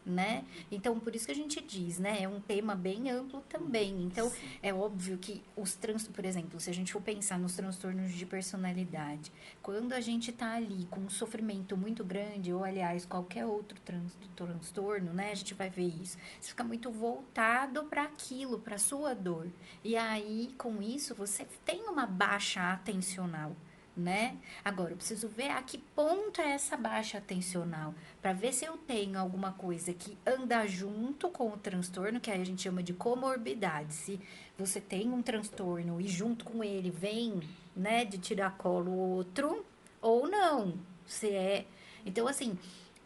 né? Então, por isso que a gente diz, né? É um tema bem amplo também. Então, é óbvio que por exemplo, se a gente for pensar nos transtornos de personalidade, quando a gente tá ali com um sofrimento muito grande, ou aliás, qualquer outro transtorno, né? A gente vai ver isso. Você fica muito voltado para aquilo, para sua dor. E aí, com isso, você tem uma baixa atencional, né? Agora, eu preciso ver a que ponto é essa baixa atencional, para ver se eu tenho alguma coisa que anda junto com o transtorno, que aí a gente chama de comorbidade. Se você tem um transtorno e junto com ele vem, né, de tiracolo outro, ou não. Então, assim,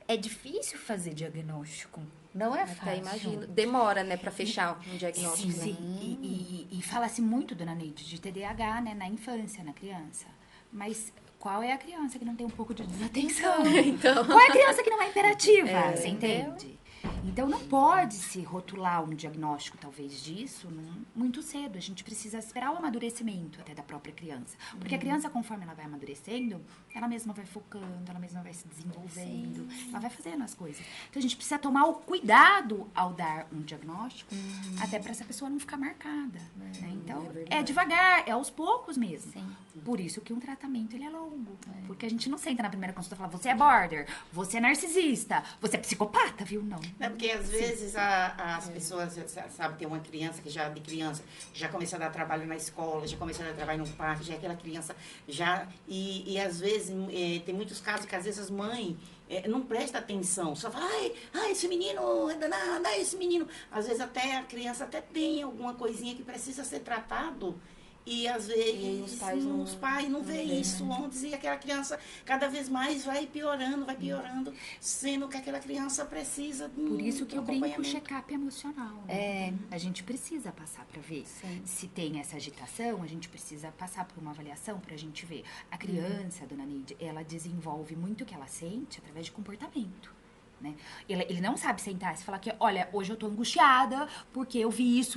é difícil fazer diagnóstico. Não é fácil. Até imagino. Demora, né, para fechar um diagnóstico. Sim. E fala-se muito, dona Neide, de TDAH, né, na infância, na criança. Mas qual é a criança que não tem um pouco de desatenção? Então. Qual é a criança que não é imperativa? Você entende? Então, não pode se rotular um diagnóstico, talvez, disso muito cedo. A gente precisa esperar o amadurecimento até da própria criança. Porque a criança, conforme ela vai amadurecendo, ela mesma vai focando, ela mesma vai se desenvolvendo, ela vai fazendo as coisas. Então, a gente precisa tomar o cuidado ao dar um diagnóstico, até para essa pessoa não ficar marcada. Né? Então, é devagar, é aos poucos mesmo. Sim. Por isso que um tratamento, ele é longo. Porque a gente não senta na primeira consulta e fala, você é border, você é narcisista, você é psicopata, viu? Não. É porque às vezes as pessoas, sabe, tem uma criança que já de criança já começa a dar trabalho na escola, já começa a dar trabalho no parque, já é aquela criança já e às vezes tem muitos casos que às vezes as mães não prestam atenção, só fala, ai, esse menino é danado, ai, esse menino. Às vezes até a criança até tem alguma coisinha que precisa ser tratado. E às vezes os pais não veem isso antes e aquela criança cada vez mais vai piorando, sendo que aquela criança precisa de Por isso que eu brinco com o acompanhamento. check-up emocional. Né? A gente precisa passar para ver se tem essa agitação, a gente precisa passar por uma avaliação para a gente ver. A criança, dona Neide, ela desenvolve muito o que ela sente através de comportamento. Né? Ele não sabe sentar e falar que, olha, hoje eu tô angustiada porque eu vi isso.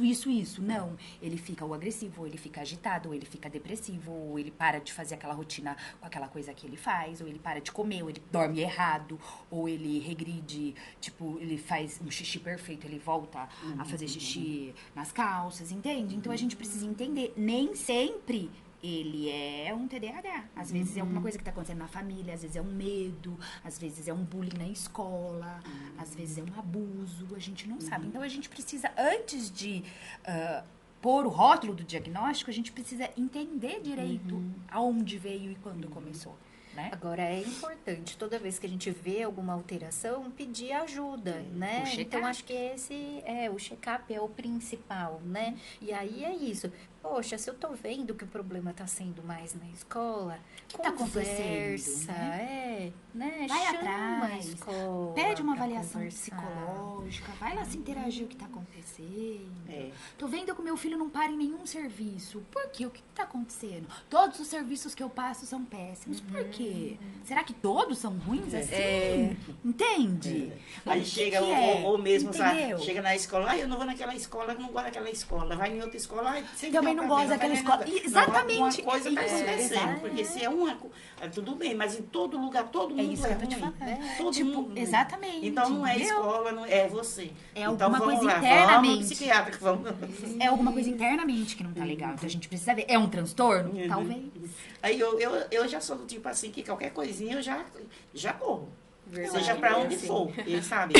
Não, ele fica ou agressivo, ou ele fica agitado, ou ele fica depressivo, ou ele para de fazer aquela rotina com aquela coisa que ele faz, ou ele para de comer, ou ele dorme errado, ou ele regride, tipo, ele faz um xixi perfeito, ele volta a fazer xixi nas calças, entende? Então a gente precisa entender, nem sempre ele é um TDAH. Às vezes é alguma coisa que tá acontecendo na família, às vezes é um medo, às vezes é um bullying na escola, às vezes é um abuso, a gente não sabe. Então, a gente precisa, antes de pôr o rótulo do diagnóstico, a gente precisa entender direito aonde veio e quando começou. Né? Agora, é importante, toda vez que a gente vê alguma alteração, pedir ajuda, né? O check-up. Então, acho que o check-up é o principal, né? E aí é isso. Poxa, se eu tô vendo que o problema tá sendo mais na escola, O que tá conversa, acontecendo, né? Vai Chama atrás, a escola pede uma pra avaliação conversar. psicológica, vai lá se interagir o que tá acontecendo. É. Tô vendo que o meu filho não para em nenhum serviço. Por quê? O que tá acontecendo? Todos os serviços que eu passo são péssimos. Por quê? Será que todos são ruins assim? Entende? Aí O que chega, que é? ou mesmo, sabe, Entendeu? chega na escola, eu não vou naquela escola, eu não gosto daquela escola. Vai em outra escola, sempre Também tem não problema, gosto daquela vai escola. nada. Exatamente. Não, alguma coisa está É isso, acontecendo. exato. Porque se é uma. Tudo bem, mas em todo lugar, todo mundo isso que eu tô te ruim. falando. Todo Tipo, mundo ruim. exatamente, Então não é entendeu? escola, não é você. É então alguma vamos coisa lá, internamente. Vamos no psiquiatra, que vamos. É alguma coisa internamente que não tá legal. Então a gente precisa ver. É um transtorno? Talvez. Aí eu já sou do tipo assim, que qualquer coisinha eu já corro. Verdade, Seja pra onde assim. for, sabe?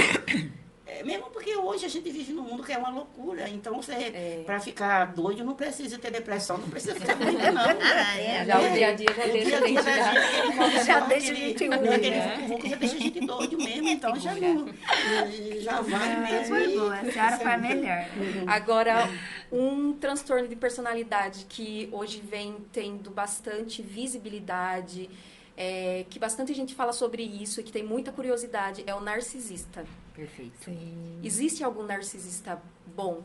Mesmo porque hoje a gente vive num mundo que é uma loucura. Então, você, pra ficar doido, não precisa ter depressão, não precisa ficar doido, não. Já o dia a dia já O deixa dia a a gente dia da já... gente, aquele mal Já de deixa a aquele- gente aquele ruim, vucu-vucu já deixa a gente doido mesmo. Então, já vai mesmo. Foi e- boa, a senhora foi a melhor. Agora, um transtorno de personalidade que hoje vem tendo bastante visibilidade, que bastante gente fala sobre isso e que tem muita curiosidade, é o narcisista. Perfeito. Existe algum narcisista bom?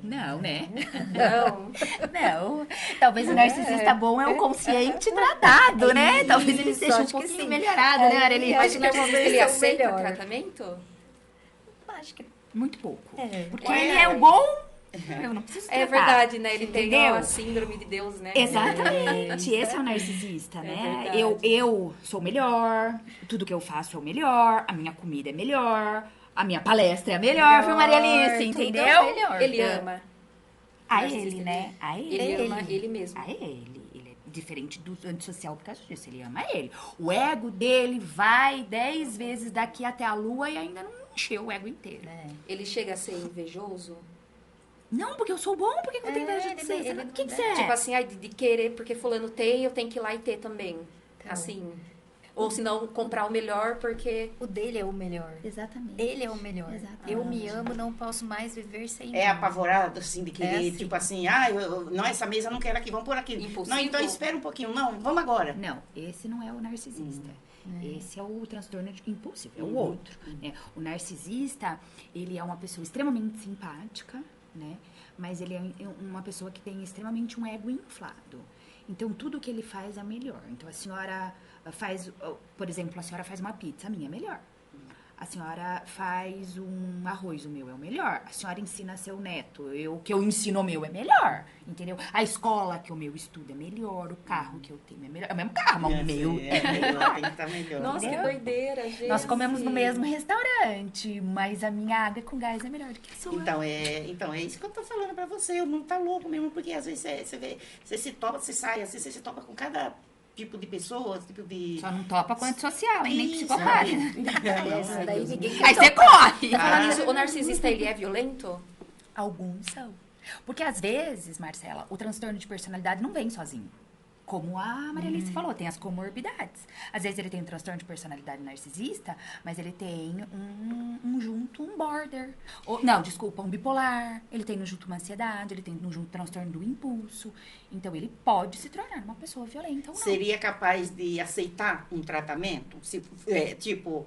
Não, né? Não. Não. Talvez o narcisista bom é o consciente tratado, né? Talvez ele Isso, seja um acho que pouquinho sim. melhorado, né, Arely? Mas acho o que narcisista, talvez ele seja o aceita melhor. tratamento? Acho que Muito pouco. Porque É. ele é o bom, eu não preciso tratar. É verdade, né? Ele tem Entendeu? a síndrome de Deus, né? Exatamente, esse é o narcisista, É né? verdade. Eu sou o melhor, tudo que eu faço é o melhor, a minha comida é melhor, a minha palestra é a melhor, viu, Maria Alice? tudo é Entendeu? melhor. Ele ama. A narcisista, ele, né? A ele. Ele ama ele mesmo. A ele. Ele é diferente do antissocial por causa disso. Ele ama ele. O ego dele vai 10 vezes daqui até a lua e ainda não encheu o ego inteiro. Ele chega a ser invejoso? Não, porque eu sou bom, por que eu tenho inveja de ele- você? ele O que não você é? Tipo assim, ai, de querer, porque fulano tem, eu tenho que ir lá e ter também. Então. Assim. Ou se não, comprar o melhor, porque... o dele é o melhor. Exatamente. Ele é o melhor. Exatamente. Eu me amo, não posso mais viver sem mim. É apavorado, assim, de querer, assim. tipo assim, não, essa mesa eu não quero aqui, vamos por aqui. Impulsivo? Não, então espera um pouquinho, não, vamos agora. Não, esse não é o narcisista. Esse é o transtorno impulsivo, é o outro. Né? O narcisista, ele é uma pessoa extremamente simpática, né? Mas ele é uma pessoa que tem extremamente um ego inflado. Então, tudo que ele faz é melhor. Então, a senhora faz, por exemplo, a senhora faz uma pizza, a minha é melhor. A senhora faz um arroz, o meu é o melhor. A senhora ensina seu neto, o que eu ensino o meu é melhor, entendeu? A escola que o meu estuda é melhor, o carro que eu tenho é melhor. É o mesmo carro, mas o meu É melhor, tem que estar melhor. Nossa, que Entendeu? doideira, gente. Nós comemos no mesmo restaurante, mas a minha água com gás é melhor do que a sua. Então é isso que eu tô falando pra você. O mundo tá louco mesmo, porque às vezes você vê, você se topa, você sai, às vezes você se topa com cada tipo de pessoa, tipo de. Só não topa com antissocial, hein? Nem Isso, psicopata. Essa daí ninguém Aí você corre. Falando nisso, o narcisista, ele é violento? Alguns são. Porque às vezes, Marcela, o transtorno de personalidade não vem sozinho. Como a Maria Alice falou, tem as comorbidades. Às vezes ele tem um transtorno de personalidade narcisista, mas ele tem um border. Não, desculpa, um bipolar. Ele tem no junto uma ansiedade, ele tem no junto transtorno do impulso. Então ele pode se tornar uma pessoa violenta ou não. Seria capaz de aceitar um tratamento? Tipo,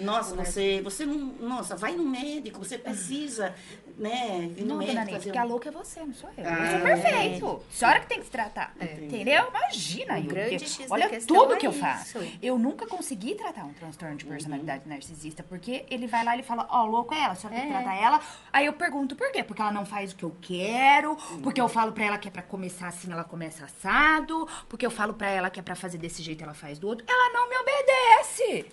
nossa, você não. Nossa, vai no médico, você precisa, né? Ir no Não, médico dona Neide, fazer porque a louca é você, não sou eu. Ah, Eu sou perfeito. A senhora que tem que se tratar. Entendeu? Imagina, O Yuri. grande X da Olha questão tudo é que eu isso. faço. Eu nunca consegui tratar um transtorno de personalidade narcisista, porque ele vai lá e ele fala, ó, louco é ela, a senhora tem que tratar ela. Aí eu pergunto por quê? Porque ela não faz o que eu quero, porque eu falo pra ela que é pra começar assim, ela começa assado, porque eu falo pra ela que é pra fazer desse jeito, ela faz do outro. Ela não me obedece. reconhece.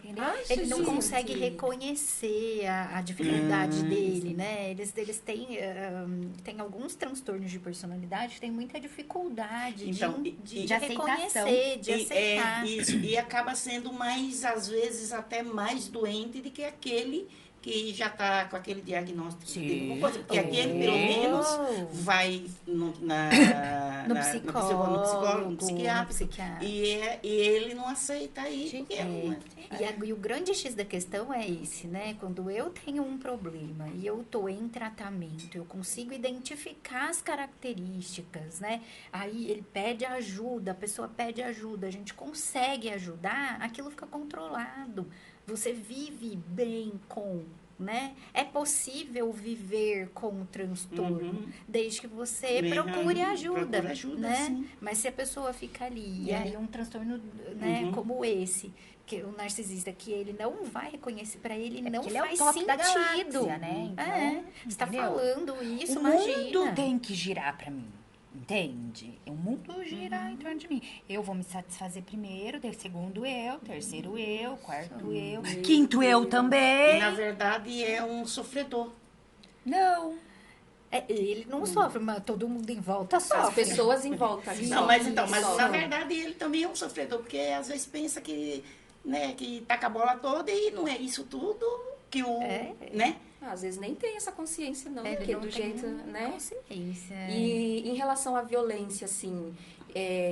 Entendeu? Ele não Gente. consegue reconhecer a dificuldade dele, né? Eles têm alguns transtornos de personalidade que têm muita dificuldade Então, de aceitação. reconhecer, de aceitar. Isso, e acaba sendo mais, às vezes, até mais doente do que aquele que já está com aquele diagnóstico. Sim. De alguma coisa, porque aquele, pelo menos, vai no psicólogo, no psiquiatra. E ele não aceita aí. Porque E o grande X da questão é esse, né? Quando eu tenho um problema e eu tô em tratamento, eu consigo identificar as características, né? Aí ele pede ajuda, a pessoa pede ajuda, a gente consegue ajudar, aquilo fica controlado. Você vive bem com, né? É possível viver com o transtorno, desde que você procure ajuda, né? Sim. Mas se a pessoa fica ali, e aí um transtorno, né, como esse, que o narcisista, que ele não vai reconhecer, para ele não Ele faz é o top da sentido. galáxia, né? Então, Você tá entendeu? falando isso, O imagina. mundo tem que girar pra mim. Entende? O mundo gira em torno de mim. Eu vou me satisfazer primeiro, segundo eu, terceiro eu, quarto eu, quinto eu E, também. na verdade, é um sofredor. Não. Ele não sofre, mas todo mundo em volta sofre. As pessoas em volta. Não, mas na sofrem. verdade ele também é um sofredor, porque às vezes pensa que, né, que tá com a bola toda e não é isso tudo que o, né? Às vezes nem tem essa consciência, não, Ele porque não do tem jeito, né? consciência. E em relação à violência, assim,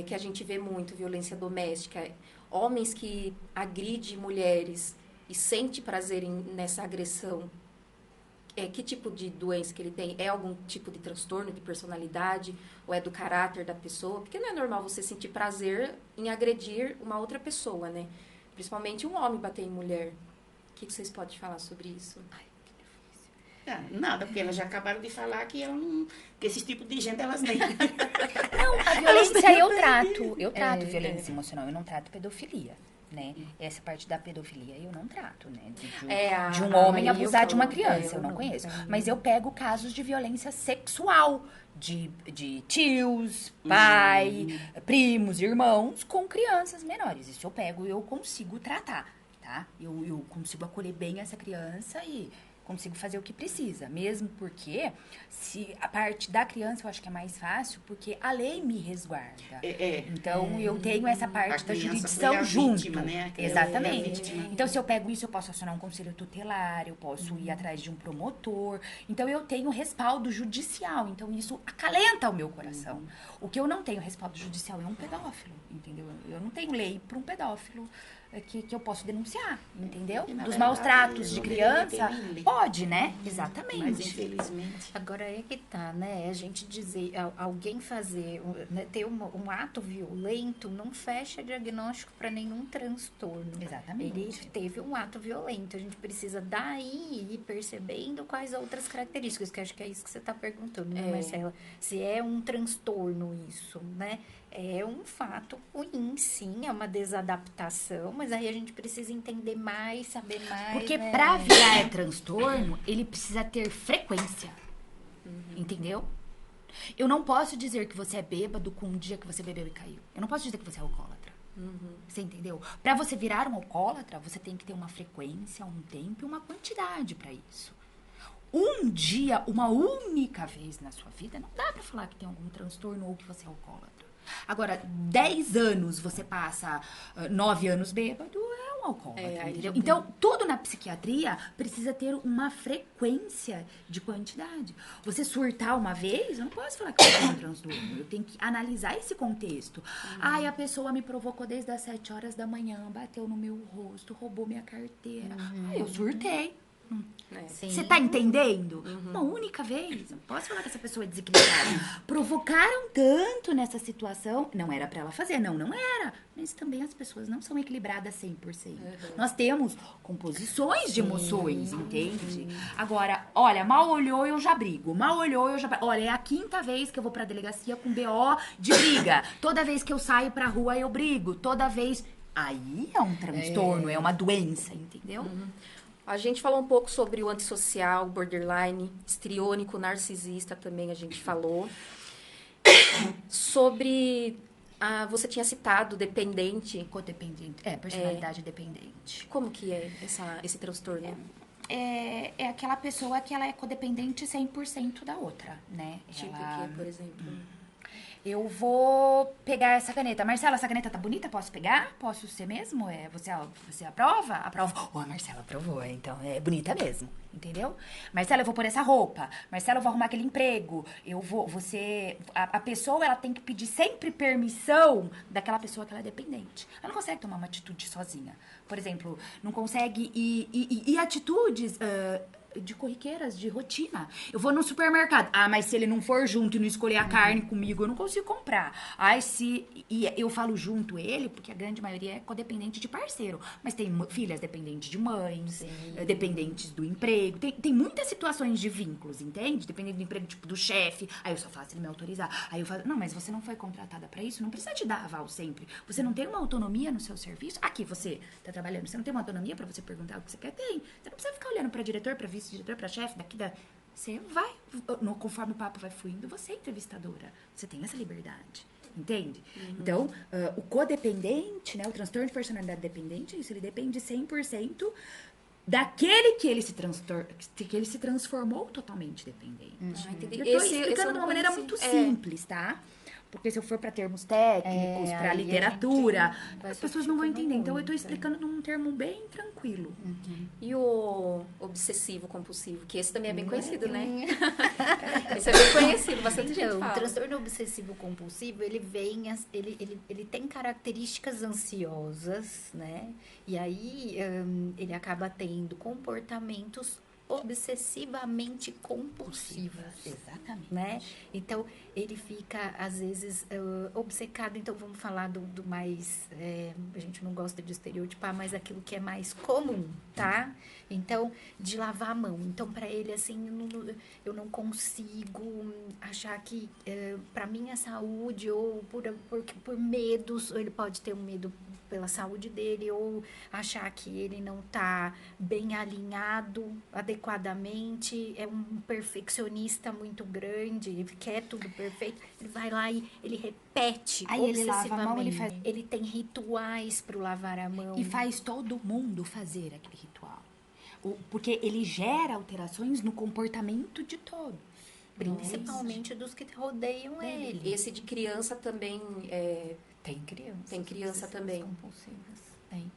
que a gente vê muito, violência doméstica, homens que agridem mulheres e sente prazer nessa agressão, que tipo de doença que ele tem? É algum tipo de transtorno de personalidade? Ou é do caráter da pessoa? Porque não é normal você sentir prazer em agredir uma outra pessoa, né? Principalmente um homem bater em mulher. O que vocês podem falar sobre isso? Nada, porque elas já acabaram de falar que ela não, que esse tipo de gente elas nem. Não, a violência eu trato. Eu trato violência emocional, eu não trato pedofilia. Né? Essa parte da pedofilia eu não trato, né? De um homem abusar de uma criança, eu não conheço. Mas eu pego casos de violência sexual, de tios, pai, primos, irmãos com crianças menores. Isso eu pego e eu consigo tratar, tá? Eu consigo acolher bem essa criança e consigo fazer o que precisa, mesmo porque se a parte da criança eu acho que é mais fácil, porque a lei me resguarda. Então eu tenho essa parte da jurisdição junto. Vítima, né? Exatamente. Então se eu pego isso, eu posso acionar um conselho tutelar, eu posso ir atrás de um promotor. Então eu tenho respaldo judicial. Então isso acalenta o meu coração. O que eu não tenho respaldo judicial é um pedófilo, entendeu? Eu não tenho lei para um pedófilo que eu posso denunciar, entendeu? Dos maus tratos de criança, pode, né? Exatamente. Mas infelizmente. Agora é que tá, né? A gente dizer, alguém fazer, né, ter um ato violento não fecha diagnóstico para nenhum transtorno. Exatamente. Ele teve um ato violento. A gente precisa daí ir percebendo quais outras características, que acho que é isso que você tá perguntando, né, Marcela? Se é um transtorno isso, né? É um fato ruim, sim, é uma desadaptação, mas aí a gente precisa entender mais, saber mais. Porque né? pra virar transtorno, ele precisa ter frequência. Entendeu? Eu não posso dizer que você é bêbado com um dia que você bebeu e caiu. Eu não posso dizer que você é alcoólatra. Você entendeu? Pra você virar um alcoólatra, você tem que ter uma frequência, um tempo e uma quantidade pra isso. Um dia, uma única vez na sua vida, não dá pra falar que tem algum transtorno ou que você é alcoólatra. Agora, 10 anos você passa 9 anos bêbado, é um alcoólatra, entendeu? Então, tudo na psiquiatria precisa ter uma frequência de quantidade. Você surtar uma vez, eu não posso falar que você tem um transtorno. Eu tenho que analisar esse contexto. Ai, a pessoa me provocou desde as 7 horas da manhã, bateu no meu rosto, roubou minha carteira. Ai, eu surtei. Você tá entendendo? Uma única vez. Não posso falar que essa pessoa é desequilibrada. Provocaram tanto nessa situação. Não era pra ela fazer. Não era. Mas também as pessoas não são equilibradas 100%. Nós temos composições de emoções, entende? Agora, olha, mal olhou, eu já brigo. Mal olhou, eu já... Olha, é a 5ª vez que eu vou pra delegacia com BO de briga. Toda vez que eu saio pra rua, eu brigo. Toda vez... Aí é um transtorno, é uma doença, entendeu? A gente falou um pouco sobre o antissocial, borderline, histriônico, narcisista também a gente falou. Sobre Você tinha citado dependente. Codependente. Personalidade dependente. Como que é esse transtorno? É aquela pessoa que ela é codependente 100% da outra, né? Tipo Ela... o que, por exemplo? Eu vou pegar essa caneta. Marcela, essa caneta tá bonita? Posso pegar? Posso ser mesmo? Você aprova? Aprova. Oh, a Marcela aprovou, então é bonita mesmo. Entendeu? Marcela, eu vou pôr essa roupa. Marcela, eu vou arrumar aquele emprego. A pessoa, ela tem que pedir sempre permissão daquela pessoa que ela é dependente. Ela não consegue tomar uma atitude sozinha. Por exemplo, não consegue ir atitudes... de corriqueiras, de rotina. Eu vou no supermercado. Mas se ele não for junto e não escolher a carne comigo, eu não consigo comprar. E eu falo junto ele, porque a grande maioria é codependente de parceiro. Mas tem filhas dependentes de mães, dependentes do emprego. Tem muitas situações de vínculos, entende? Dependendo do emprego, tipo, do chefe. Aí eu só faço ele me autorizar. Aí eu falo, não, mas você não foi contratada pra isso, não precisa te dar aval sempre. Você não tem uma autonomia no seu serviço? Aqui, você tá trabalhando, você não tem uma autonomia pra você perguntar o que você quer? Tem. Você não precisa ficar olhando pra diretor, pra vice-diretor, pra chefe, você vai, conforme o papo vai fluindo, você é entrevistadora. Você tem essa liberdade, entende? Então, o codependente, né, o transtorno de personalidade dependente, isso, ele depende 100% daquele que ele se transformou totalmente dependente. Entendi. Eu tô explicando de uma maneira muito simples, tá? Porque se eu for para termos técnicos, para literatura, as pessoas não vão entender. Então, eu tô explicando num termo bem tranquilo. E o obsessivo compulsivo, que esse também é bem conhecido, né? Esse é bem conhecido, bastante gente Então, fala. o transtorno obsessivo compulsivo, ele tem características ansiosas, né? E aí, ele acaba tendo comportamentos obsessivamente compulsivos. Exatamente. Né? Então, ele fica, às vezes, obcecado. Então, vamos falar do mais... a gente não gosta de estereotipar, mas aquilo que é mais comum, tá? Então, de lavar a mão. Então, para ele, assim, eu não consigo achar que, para minha saúde, ou por medos, ele pode ter um medo pela saúde dele, ou achar que ele não tá bem alinhado adequadamente, é um perfeccionista muito grande, ele quer tudo perfeito, ele vai lá e ele repete Aí ele lava a mão, ele tem rituais para lavar a mão. E faz todo mundo fazer aquele ritual. Porque ele gera alterações no comportamento de todos. Principalmente dos que rodeiam ele. Esse de criança também Tem criança. Tem criança também. Compulsivas. Tem.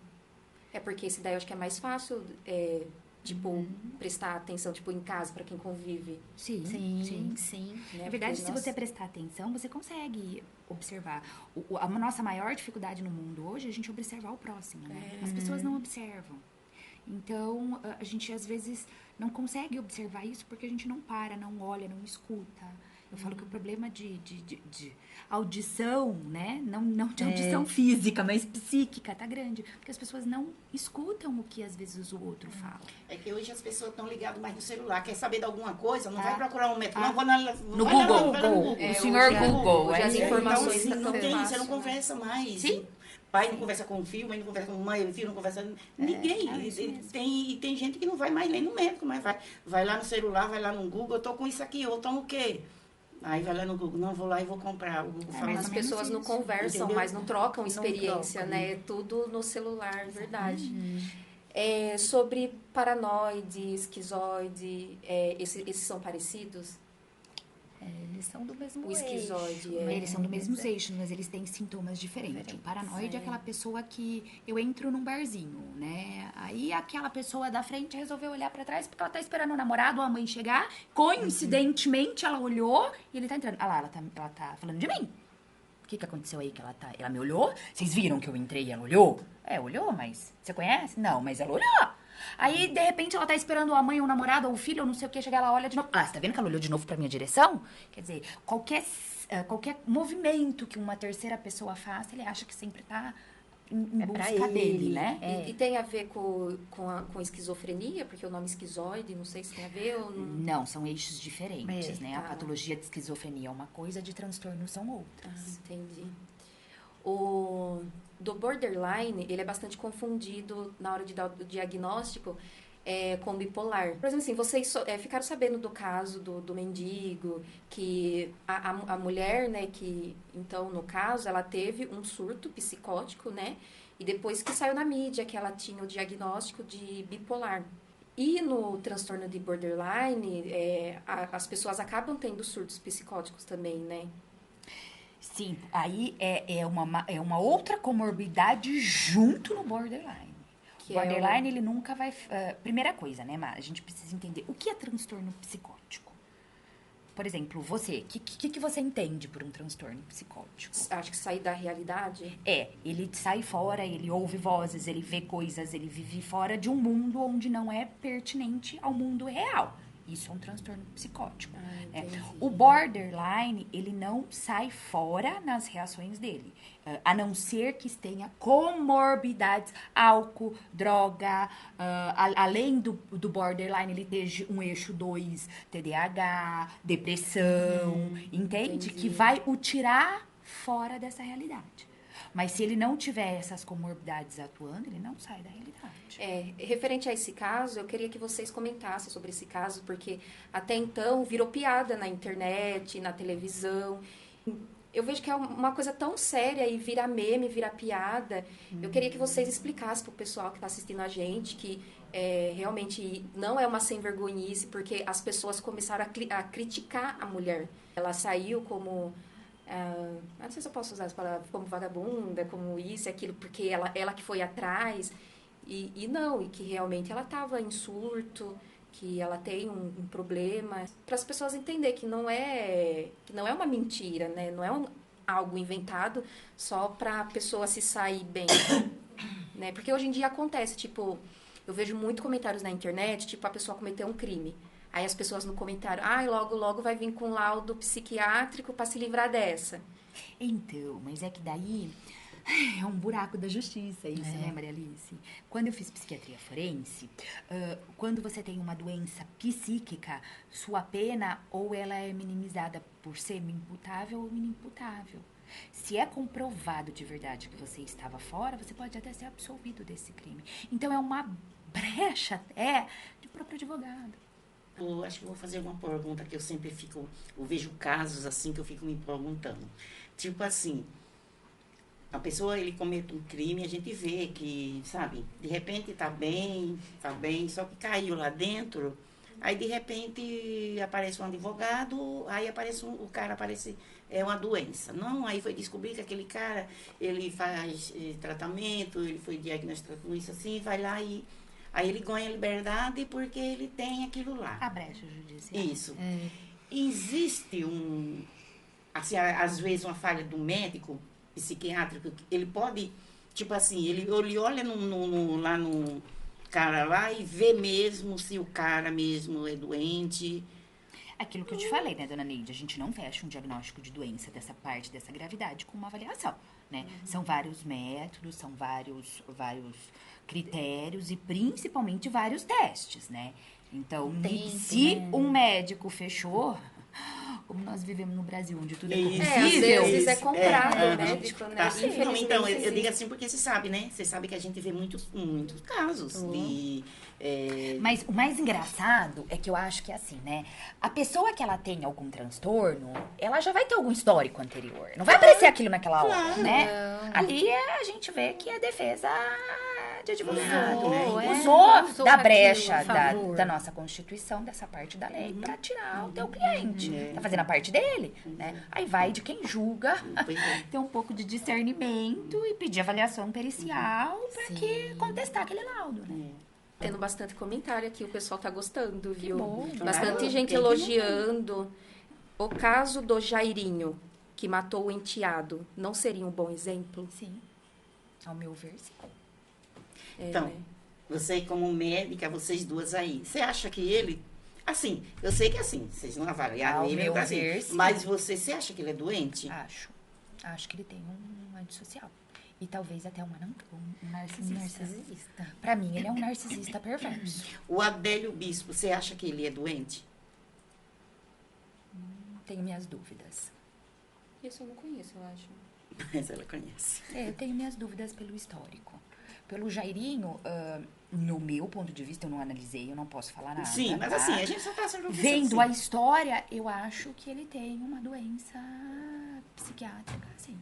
É porque esse daí eu acho que é mais fácil, prestar atenção, tipo, em casa, pra quem convive. Sim. Né? Na verdade, Porque, se você prestar atenção, você consegue observar. A nossa maior dificuldade no mundo hoje é a gente observar o próximo, né? As pessoas não observam. Então, a gente, às vezes, não consegue observar isso porque a gente não para, não olha, não escuta. Eu falo que o problema de audição, né? Não de audição física, mas psíquica, tá grande. Porque as pessoas não escutam o que, às vezes, o outro fala. É que hoje as pessoas estão ligadas mais no celular. Quer saber de alguma coisa? Não vai procurar um método. Não, vou no Google. É, O senhor hoje Google. hoje as informações então, estão não tem, fácil, você não né? conversa mais. Sim. Pai não conversa com o filho, mãe não conversa com mãe, o filho não conversa com ninguém. Tem gente que não vai mais nem no médico, mas vai lá no celular, vai lá no Google, eu tô com isso aqui, eu tomo o quê? Aí vai lá no Google, não, vou lá e vou comprar. O Google fala As pessoas não conversam, entendeu? mas não trocam experiência, né? É tudo no celular, verdade. Sobre paranoide, esquizoide, esses são parecidos? Eles são do mesmo O esquizoide eixo, Eles são do mesmo eixo, mas eles têm sintomas diferentes. O paranoide é aquela pessoa que eu entro num barzinho, né? Aí aquela pessoa da frente resolveu olhar pra trás porque ela tá esperando o namorado ou a mãe chegar. Coincidentemente, ela olhou e ele tá entrando. Ah lá, ela tá falando de mim. O que aconteceu aí que ela me olhou? Vocês viram que eu entrei e ela olhou? Olhou, mas você conhece? Não, mas ela olhou. Aí, de repente, ela tá esperando a mãe, ou o namorado, ou o filho, ou não sei o que, chegar, ela olha de novo. Você tá vendo que ela olhou de novo pra minha direção? Quer dizer, qualquer movimento que uma terceira pessoa faça, ele acha que sempre tá em busca dele, né? E tem a ver com esquizofrenia? Porque o nome esquizoide, não sei se tem a ver ou não. Não, são eixos diferentes, né? A tá. patologia de esquizofrenia é uma coisa, de transtorno são outras. Entendi. O do borderline, ele é bastante confundido na hora de dar o diagnóstico com bipolar. Por exemplo, assim, vocês ficaram sabendo do caso do mendigo, que a mulher, né, que, então, no caso, ela teve um surto psicótico, né, e depois que saiu na mídia que ela tinha o diagnóstico de bipolar. E no transtorno de borderline, as pessoas acabam tendo surtos psicóticos também, né? Sim, aí é uma outra comorbidade junto no borderline. Que O borderline, ele nunca vai... primeira coisa, né, Má? A gente precisa entender o que é transtorno psicótico. Por exemplo, você, o que você entende por um transtorno psicótico? Acho que sair da realidade. Ele sai fora, ele ouve vozes, ele vê coisas, ele vive fora de um mundo onde não é pertinente ao mundo real. Isso é um transtorno psicótico. Entendi. O borderline, ele não sai fora nas reações dele. A não ser que tenha comorbidades, álcool, droga. Além do borderline, ele esteja um eixo 2, TDAH, depressão. Entende? Entendi. Que vai o tirar fora dessa realidade. Mas se ele não tiver essas comorbidades atuando, ele não sai da realidade. Referente a esse caso, eu queria que vocês comentassem sobre esse caso, porque até então virou piada na internet, na televisão. Eu vejo que é uma coisa tão séria e vira meme, vira piada. Eu queria que vocês explicassem para o pessoal que está assistindo a gente que realmente não é uma sem-vergonhice, porque as pessoas começaram a criticar a mulher. Ela saiu como... não sei se eu posso usar essa palavra, como vagabunda, como isso e aquilo, porque ela que foi atrás... E não, e que realmente ela estava em surto, que ela tem um problema. Para as pessoas entenderem que não é uma mentira, né? Não é algo inventado só para a pessoa se sair bem, né? Porque hoje em dia acontece, tipo, eu vejo muito comentários na internet, tipo, a pessoa cometeu um crime. Aí as pessoas no comentário, logo vai vir com laudo psiquiátrico para se livrar dessa. Então, mas é que daí... É um buraco da justiça isso, né, Maria Alice? Quando eu fiz psiquiatria forense, quando você tem uma doença psíquica, sua pena ou ela é minimizada por ser imputável ou inimputável. Se é comprovado de verdade que você estava fora, você pode até ser absolvido desse crime. Então, é uma brecha até de próprio advogado. Eu acho que vou fazer uma pergunta que eu sempre fico... Eu vejo casos assim que eu fico me perguntando. Tipo assim... A pessoa, ele comete um crime, a gente vê que, sabe, de repente tá bem, só que caiu lá dentro, aí de repente aparece um advogado, aí o cara aparece, é uma doença. Não, aí foi descobrir que aquele cara, ele faz tratamento, ele foi diagnosticado com isso assim, vai lá e... Aí ele ganha liberdade porque ele tem aquilo lá. A brecha judicial. Isso. Existe assim, às vezes uma falha do médico, psiquiátrico, ele pode, tipo assim, ele olha lá no cara lá e vê mesmo se o cara mesmo é doente. Aquilo que eu te falei, né, dona Neide? A gente não fecha um diagnóstico de doença dessa parte, dessa gravidade, com uma avaliação, né? São vários métodos, são vários critérios e principalmente vários testes, né? Então, se um médico fechou... Como nós vivemos no Brasil, onde tudo é possível. Às vezes é comprado, médico, né? Não, então, eu digo assim porque você sabe, né? Você sabe que a gente vê muitos casos de... Mas o mais engraçado é que eu acho que é assim, né? A pessoa que ela tem algum transtorno, ela já vai ter algum histórico anterior. Não vai aparecer aquilo naquela hora, né? Ali a gente vê que a defesa de advogado, né? Usou da brecha da nossa Constituição, dessa parte da lei, pra tirar o teu cliente. Tá fazendo a parte dele, né? Aí vai de quem julga ter um pouco de discernimento e pedir avaliação pericial pra que contestar aquele laudo, né? Tendo bastante comentário aqui, o pessoal tá gostando, viu? bom, Bastante gente elogiando. O caso do Jairinho, que matou o enteado, não seria um bom exemplo? Sim. Ao meu ver, sim. Então, né? você como médica, vocês duas aí, você acha que ele... Assim, eu sei que assim, vocês não avaliaram ele, meu assim, ver, sim. mas você acha que ele é doente? Acho que ele tem um antissocial. E talvez até um narcisista. Pra mim, ele é um narcisista perverso. O Adélio Bispo, você acha que ele é doente? Tenho minhas dúvidas. Isso eu não conheço, eu acho. Mas ela conhece. Eu tenho minhas dúvidas pelo histórico. pelo Jairinho, no meu ponto de vista, eu não analisei, eu não posso falar nada. Sim, mas tá? assim, a gente só tá sendo Vendo a história, eu acho que ele tem uma doença psiquiátrica, sim.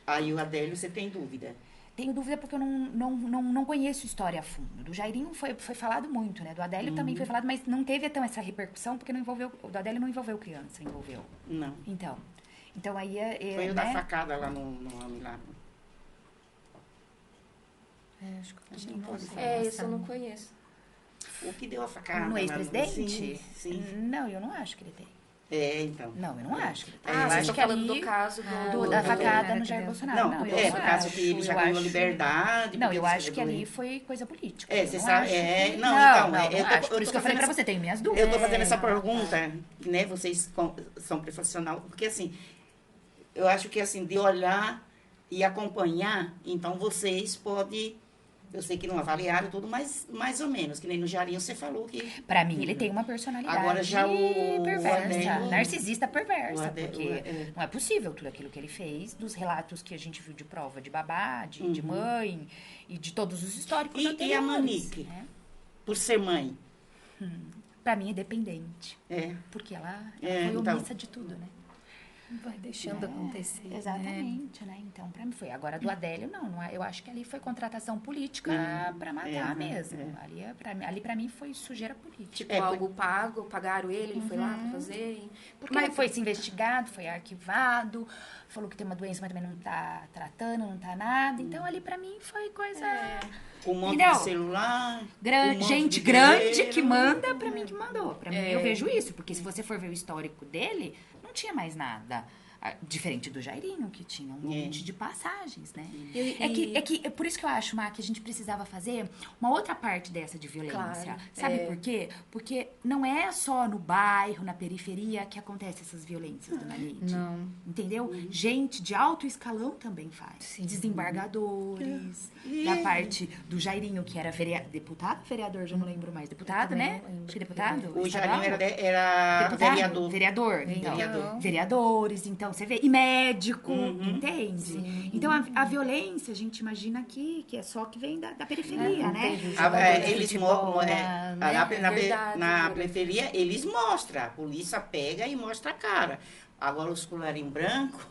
Aí o Adélio, você tem dúvida? Tenho dúvida porque eu não conheço história a fundo. Do Jairinho foi falado muito, né? Do Adélio também foi falado, mas não teve tão essa repercussão porque não envolveu... O do Adélio não envolveu criança, envolveu. Não. Então aí Foi o né? da facada lá no homem lá. Acho que A gente não não pode sei. falar. Esse eu não conheço. O que deu a facada? No lá ex-presidente? Sim, sim. Não, eu não acho que ele tem. Então. Não, eu não acho que ele tem. Ah, eu vocês acho estão que falando ali, do caso da do facada do- no Jair do- Bolsonaro. Não, eu por não causa acho, que ele já eu ganhou acho- liberdade. Não, porque eu ele acho que ali doente. foi coisa política. É, Eu você não sabe, acho é, que- não, não, então, não eu tô- acho. Por eu isso tô que eu falei pra fazendo você, tenho minhas dúvidas. Eu tô fazendo essa tá. pergunta, né? Vocês são profissionais, porque assim, eu acho que assim, de olhar e acompanhar, então vocês podem, eu sei que não avaliaram tudo, mas mais ou menos, que nem no Jairinho você falou que... Pra mim, ele tem uma personalidade Agora já o perversa, Adélio- narcisista perversa, o Adélio- porque não é possível tudo aquilo que ele fez, dos relatos que a gente viu de prova de babá, de mãe, e de todos os históricos E a anteriores. Monique? Né? Por ser mãe. Pra mim é dependente, É. porque ela É, foi então. omissa de tudo, né? Vai deixando acontecer. Né? Exatamente, né? Então, pra mim foi. Agora, do Adélio, não é, eu acho que ali foi contratação política pra matar mesmo. Ali, pra mim, foi sujeira política. tipo É, algo pago, pagaram ele foi lá pra fazer. Porque foi se investigado, foi arquivado, falou que tem uma doença, mas também não tá tratando, não tá nada. Então, ali pra mim foi coisa... Com um monte Entendeu? de celular. Gran- um monte gente de grande dinheiro. que manda, pra mim que mandou. Pra mim, eu vejo isso, porque se você for ver o histórico dele, não tinha mais nada. Diferente do Jairinho, que tinha um monte de passagens, né? É por isso que eu acho, Má, que a gente precisava fazer uma outra parte dessa de violência. Claro, Sabe por quê? Porque não é só no bairro, na periferia, que acontecem essas violências, dona Neide. Não. Entendeu? Gente de alto escalão também faz. Sim. Desembargadores. Da parte do Jairinho, que era deputado, vereador, já não lembro mais. Deputado, também né? não lembro. Acho que deputado. O estadual? Jairinho era Deputado? vereador. Vereador, então. Vereador. Vereadores, então, você vê. E médico, entende? Então, a violência, a gente imagina que é só que vem da periferia, né? Eles futebol, verdade, na verdade. periferia, eles mostram. A polícia pega e mostra a cara. Agora, os colarinhos brancos,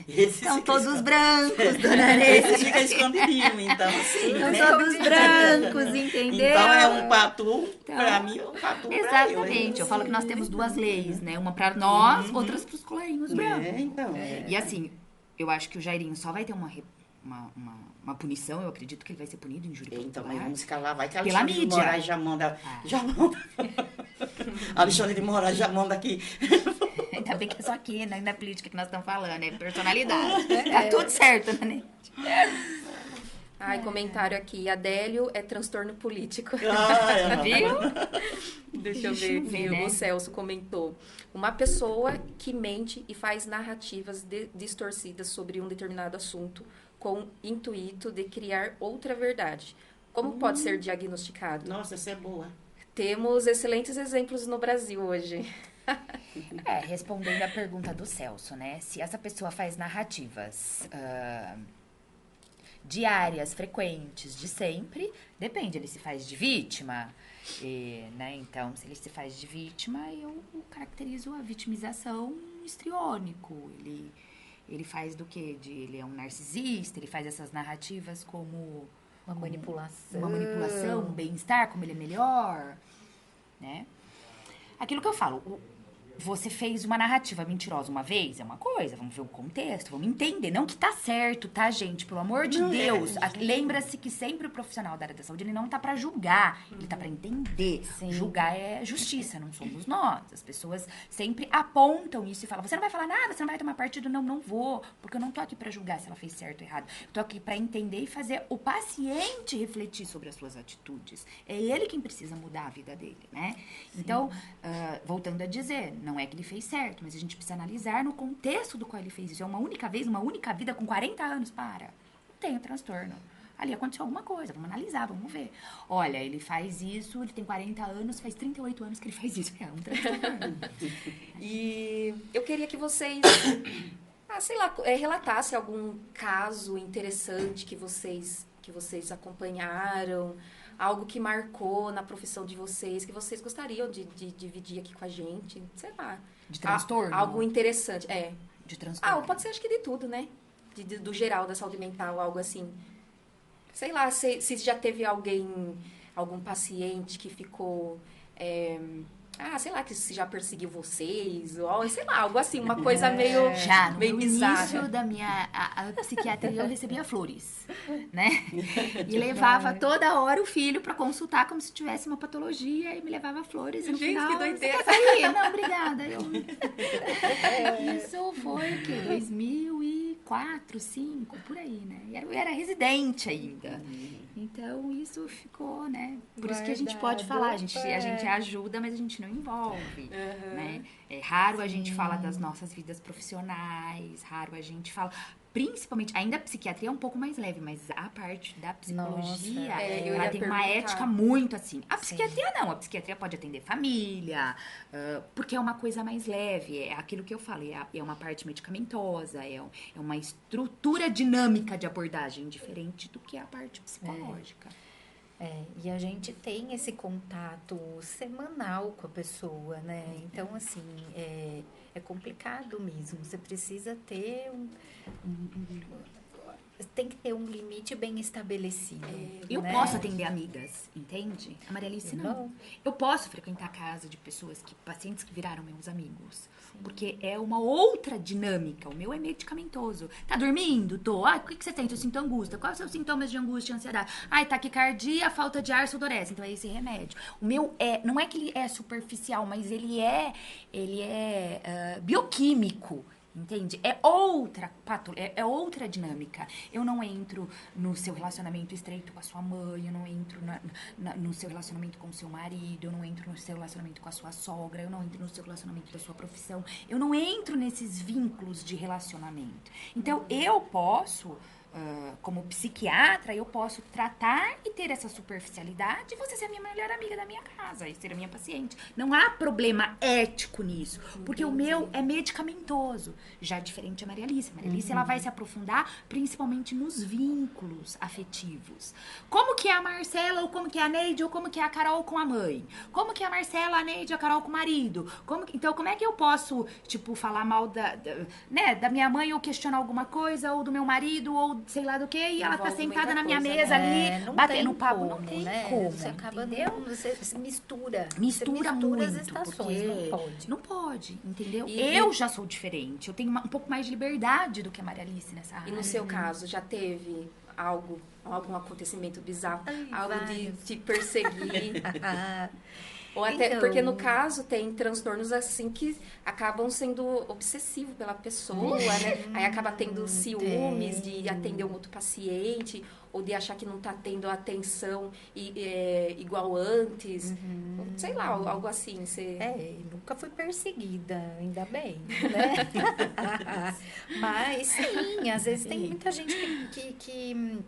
esses São ficam todos brancos, dona Esses Neide. ficam escondidinhos, então, assim, São né? todos brancos, entendeu? Então, é um patu pra mim, um patu pra eu. Exatamente. Eu falo que nós temos duas leis, né? Uma pra nós, outras pros colarinhos brancos. Então, E assim, eu acho que o Jairinho só vai ter uma punição, eu acredito que ele vai ser punido em júri então, mas popular. vamos calar, vai que a Pela Alexandre de mídia. Moraes já manda. Alexandre de Moraes já manda aqui. Ainda bem que é só aqui, né? Na política que nós estamos falando, é personalidade. Tá tudo certo, né? Ai, comentário aqui. Adélio é transtorno político. Viu? Deixa eu ver aqui. né? O Celso comentou. Uma pessoa que mente e faz narrativas distorcidas sobre um determinado assunto com intuito de criar outra verdade. Como pode ser diagnosticado? Nossa, essa é boa. Temos excelentes exemplos no Brasil hoje. Respondendo a pergunta do Celso, né? Se essa pessoa faz narrativas diárias, frequentes, de sempre, depende, ele se faz de vítima, né? Então, se ele se faz de vítima, eu caracterizo a vitimização histriônico. Ele faz do quê? Ele é um narcisista, ele faz essas narrativas como Uma manipulação. um bem-estar, como ele é melhor, né? Aquilo que eu falo, você fez uma narrativa mentirosa uma vez, é uma coisa, vamos ver o contexto, vamos entender. Não que tá certo, tá, gente? Pelo amor de Deus. Lembra-se que sempre o profissional da área da saúde, ele não tá pra julgar, ele tá pra entender. Sim. Julgar é justiça, não somos nós. As pessoas sempre apontam isso e falam, você não vai falar nada, você não vai tomar partido? Não, não vou, porque eu não tô aqui pra julgar se ela fez certo ou errado. Eu tô aqui pra entender e fazer o paciente refletir sobre as suas atitudes. É ele quem precisa mudar a vida dele, né? Então, voltando a dizer, não é que ele fez certo, mas a gente precisa analisar no contexto do qual ele fez isso. É uma única vez, uma única vida com 40 anos, para. Não tem o transtorno. Ali aconteceu alguma coisa, vamos analisar, vamos ver. Olha, ele faz isso, ele tem 40 anos, faz 38 anos que ele faz isso. É um transtorno. E eu queria que vocês sei lá, relatasse algum caso interessante que vocês acompanharam, algo que marcou na profissão de vocês, que vocês gostariam de dividir aqui com a gente, sei lá. De transtorno? Algo interessante, De transtorno. pode ser acho que de tudo, né? Do geral da saúde mental, algo assim. Sei lá, se já teve algum paciente que ficou... sei lá, que se já perseguiu vocês, ou sei lá, algo assim, uma coisa meio, Já, no meio bizarra. início da minha a psiquiatria, eu recebia flores, né? E levava toda hora o filho pra consultar como se tivesse uma patologia e me levava flores. E no Gente, final, que doideira. "Você quer sair?" Não, obrigada. Isso foi o quê? 2004, 2005, por aí, né? E eu era residente ainda. Então, isso ficou, né? Por isso que a gente pode falar, a gente ajuda, mas a gente não envolve, né? É raro a gente falar das nossas vidas profissionais, raro a gente fala... Principalmente, ainda a psiquiatria é um pouco mais leve, mas a parte da psicologia, eu ela ia tem uma perguntar. ética muito assim. A psiquiatria não, a psiquiatria pode atender família, porque é uma coisa mais leve, é aquilo que eu falei, é uma parte medicamentosa, é uma estrutura dinâmica de abordagem diferente do que a parte psicológica. E a gente tem esse contato semanal com a pessoa, né? Então, assim, é complicado mesmo. Você precisa ter tem que ter um limite bem estabelecido. Eu né? posso atender amigas, entende? A Maria Alice não. Eu posso frequentar a casa de pessoas pacientes que viraram meus amigos. Porque é uma outra dinâmica. O meu é medicamentoso. Tá dormindo? Tô. O que você tem? Eu sinto angústia. Quais são os sintomas de angústia e ansiedade? Taquicardia, falta de ar, sudorese. Então é esse remédio. O meu não é que ele é superficial, mas ele é bioquímico. Entende? É outra dinâmica. Eu não entro no seu relacionamento estreito com a sua mãe, eu não entro no seu relacionamento com o seu marido, eu não entro no seu relacionamento com a sua sogra, eu não entro no seu relacionamento da sua profissão, eu não entro nesses vínculos de relacionamento. Então, eu posso... como psiquiatra, eu posso tratar e ter essa superficialidade e você ser a minha melhor amiga da minha casa e ser a minha paciente. Não há problema ético nisso, porque o meu é medicamentoso. Já diferente a Maria Alice. A Maria Alice, ela vai se aprofundar principalmente nos vínculos afetivos. Como que é a Marcela, ou como que é a Neide, ou como que é a Carol com a mãe? Como que é a Marcela, a Neide e a Carol com o marido? Então, como é que eu posso, falar mal da minha mãe ou questionar alguma coisa, ou do meu marido, ou sei lá do que, e ela tá sentada na minha mesa ali, batendo papo. Não tem como, Você acaba entendeu? Você mistura. Mistura muito, as estações, porque não pode. Entendeu? Eu já sou diferente, eu tenho um pouco mais de liberdade do que a Maria Alice nessa área. E no seu caso, já teve algum acontecimento bizarro? Algo de te perseguir? Ou até, Então, porque no caso tem transtornos assim que acabam sendo obsessivos pela pessoa, né? Aí acaba tendo ciúmes de atender um outro paciente, ou de achar que não tá tendo atenção igual antes. Sei lá, algo assim. Nunca fui perseguida, ainda bem, né? Mas sim, às vezes tem muita gente que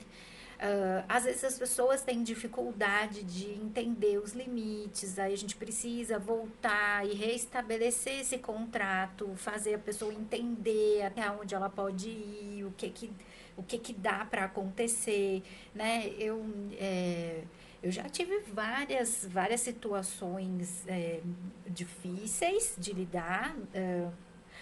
às vezes as pessoas têm dificuldade de entender os limites, aí a gente precisa voltar e reestabelecer esse contrato, fazer a pessoa entender até onde ela pode ir, o que dá para acontecer, né? Eu já tive várias situações difíceis de lidar,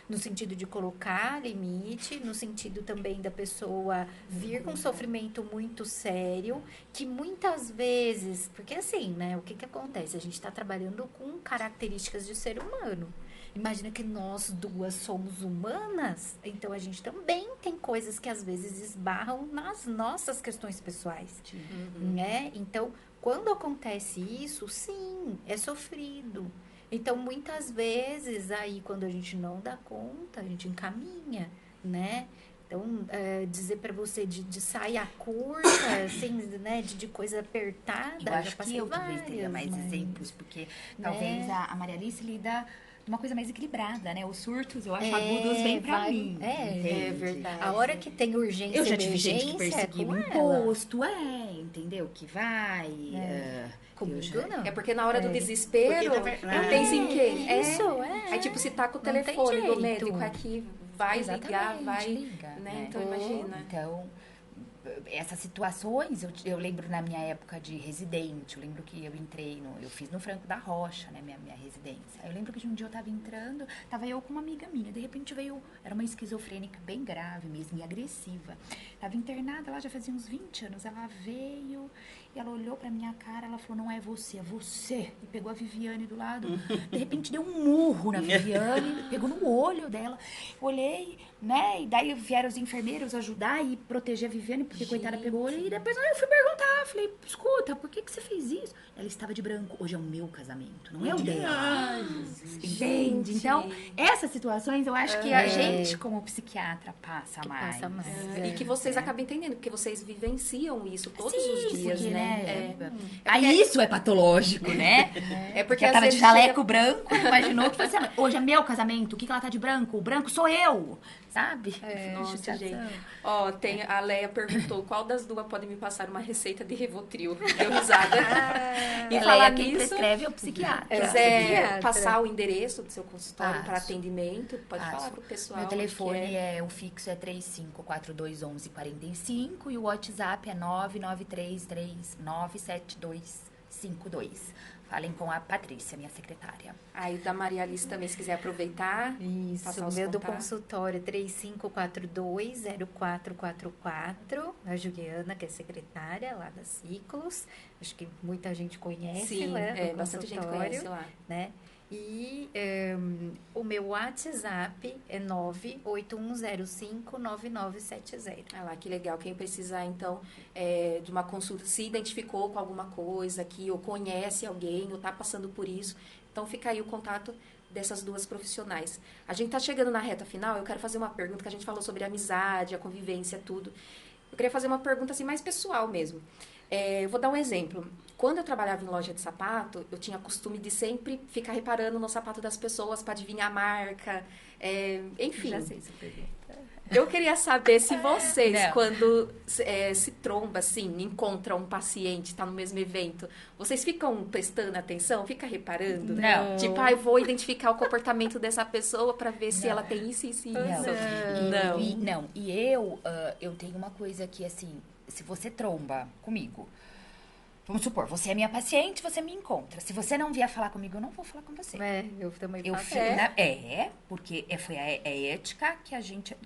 no sentido de colocar limite, no sentido também da pessoa vir com um sofrimento muito sério, que muitas vezes, porque assim, né, o que acontece? A gente está trabalhando com características de ser humano. Imagina que nós duas somos humanas, então a gente também tem coisas que às vezes esbarram nas nossas questões pessoais, né? Então, quando acontece isso, sim, é sofrido. Então, muitas vezes, aí, quando a gente não dá conta, a gente encaminha, né? Então, dizer para você de saia curta, assim, né? De coisa apertada. Eu acho que eu talvez teria mais exemplos, porque talvez a Maria Alice lida de uma coisa mais equilibrada, né? Os surtos, eu acho, agudos vem pra mim. É verdade. A hora que tem urgência, eu já tive gente que perseguiu com imposto, entendeu? Que vai... Comigo não. É porque na hora do desespero, Porque, eu penso em quem? Isso, Aí, se tá com o Não tem telefone do jeito. médico aqui, vai ligar, vai... liga, né? Então, imagina. Então, essas situações, eu lembro na minha época de residente, eu lembro que eu entrei, eu fiz no Franco da Rocha, né, minha residência. Eu lembro que um dia eu tava entrando, tava eu com uma amiga minha, de repente veio, era uma esquizofrênica bem grave mesmo, e agressiva. Tava internada, ela já fazia uns 20 anos, ela veio e ela olhou pra minha cara, ela falou, não é você, é você. E pegou a Viviane do lado, de repente deu um murro na Viviane, pegou no olho dela. Olhei, né, e daí vieram os enfermeiros ajudar e proteger a Viviane, porque coitada pegou o olho. E depois eu fui perguntar, falei, escuta, por que você fez isso? Ela estava de branco, hoje é o meu casamento, não é o dela. Entende? Então, essas situações eu acho que a gente, como psiquiatra, passa mais. E que vocês acabam entendendo, porque vocês vivenciam isso todos os dias, porque, né? Aí isso é patológico, né? É porque ela às tava de vezes jaleco branco, imaginou que fosse, hoje é meu casamento, o que ela tá de branco? O branco sou eu, sabe? Nossa, gente. Ó, a Leia perguntou qual das duas pode me passar uma receita de Rivotril. Deu risada. E falar quem nisso, prescreve é o psiquiatra. quiser passar o endereço do seu consultório para Passo. atendimento, pode falar pro pessoal. Meu telefone o fixo é 35421145 e o WhatsApp é 993397252. Falem com a Patrícia, minha secretária. Aí da Maria Alice também, se quiser aproveitar. Isso, passar o os meu do contatos. consultório é 3542-0444. A Juliana, que é secretária lá da Ciclos. Acho que muita gente conhece, Sim, né? bastante gente conhece lá. Né? E o meu WhatsApp é 981059970. Ah lá, que legal. Quem precisar, então, de uma consulta, se identificou com alguma coisa aqui, ou conhece alguém, ou está passando por isso, então fica aí o contato dessas duas profissionais. A gente está chegando na reta final, eu quero fazer uma pergunta, que a gente falou sobre a amizade, a convivência, tudo. Eu queria fazer uma pergunta assim, mais pessoal mesmo. Eu vou dar um exemplo. Quando eu trabalhava em loja de sapato, eu tinha costume de sempre ficar reparando no sapato das pessoas para adivinhar a marca. Enfim. Já sei essa pergunta. Eu queria saber se vocês, quando se tromba, assim, encontram um paciente, está no mesmo evento, vocês ficam prestando atenção, fica reparando? Não. Tipo, eu vou identificar o comportamento dessa pessoa para ver se ela tem isso, isso e isso. Não. E eu tenho uma coisa que, assim, se você tromba comigo, vamos supor, você é minha paciente, você me encontra. Se você não vier falar comigo, eu não vou falar com você. Eu também Eu faço. porque foi a ética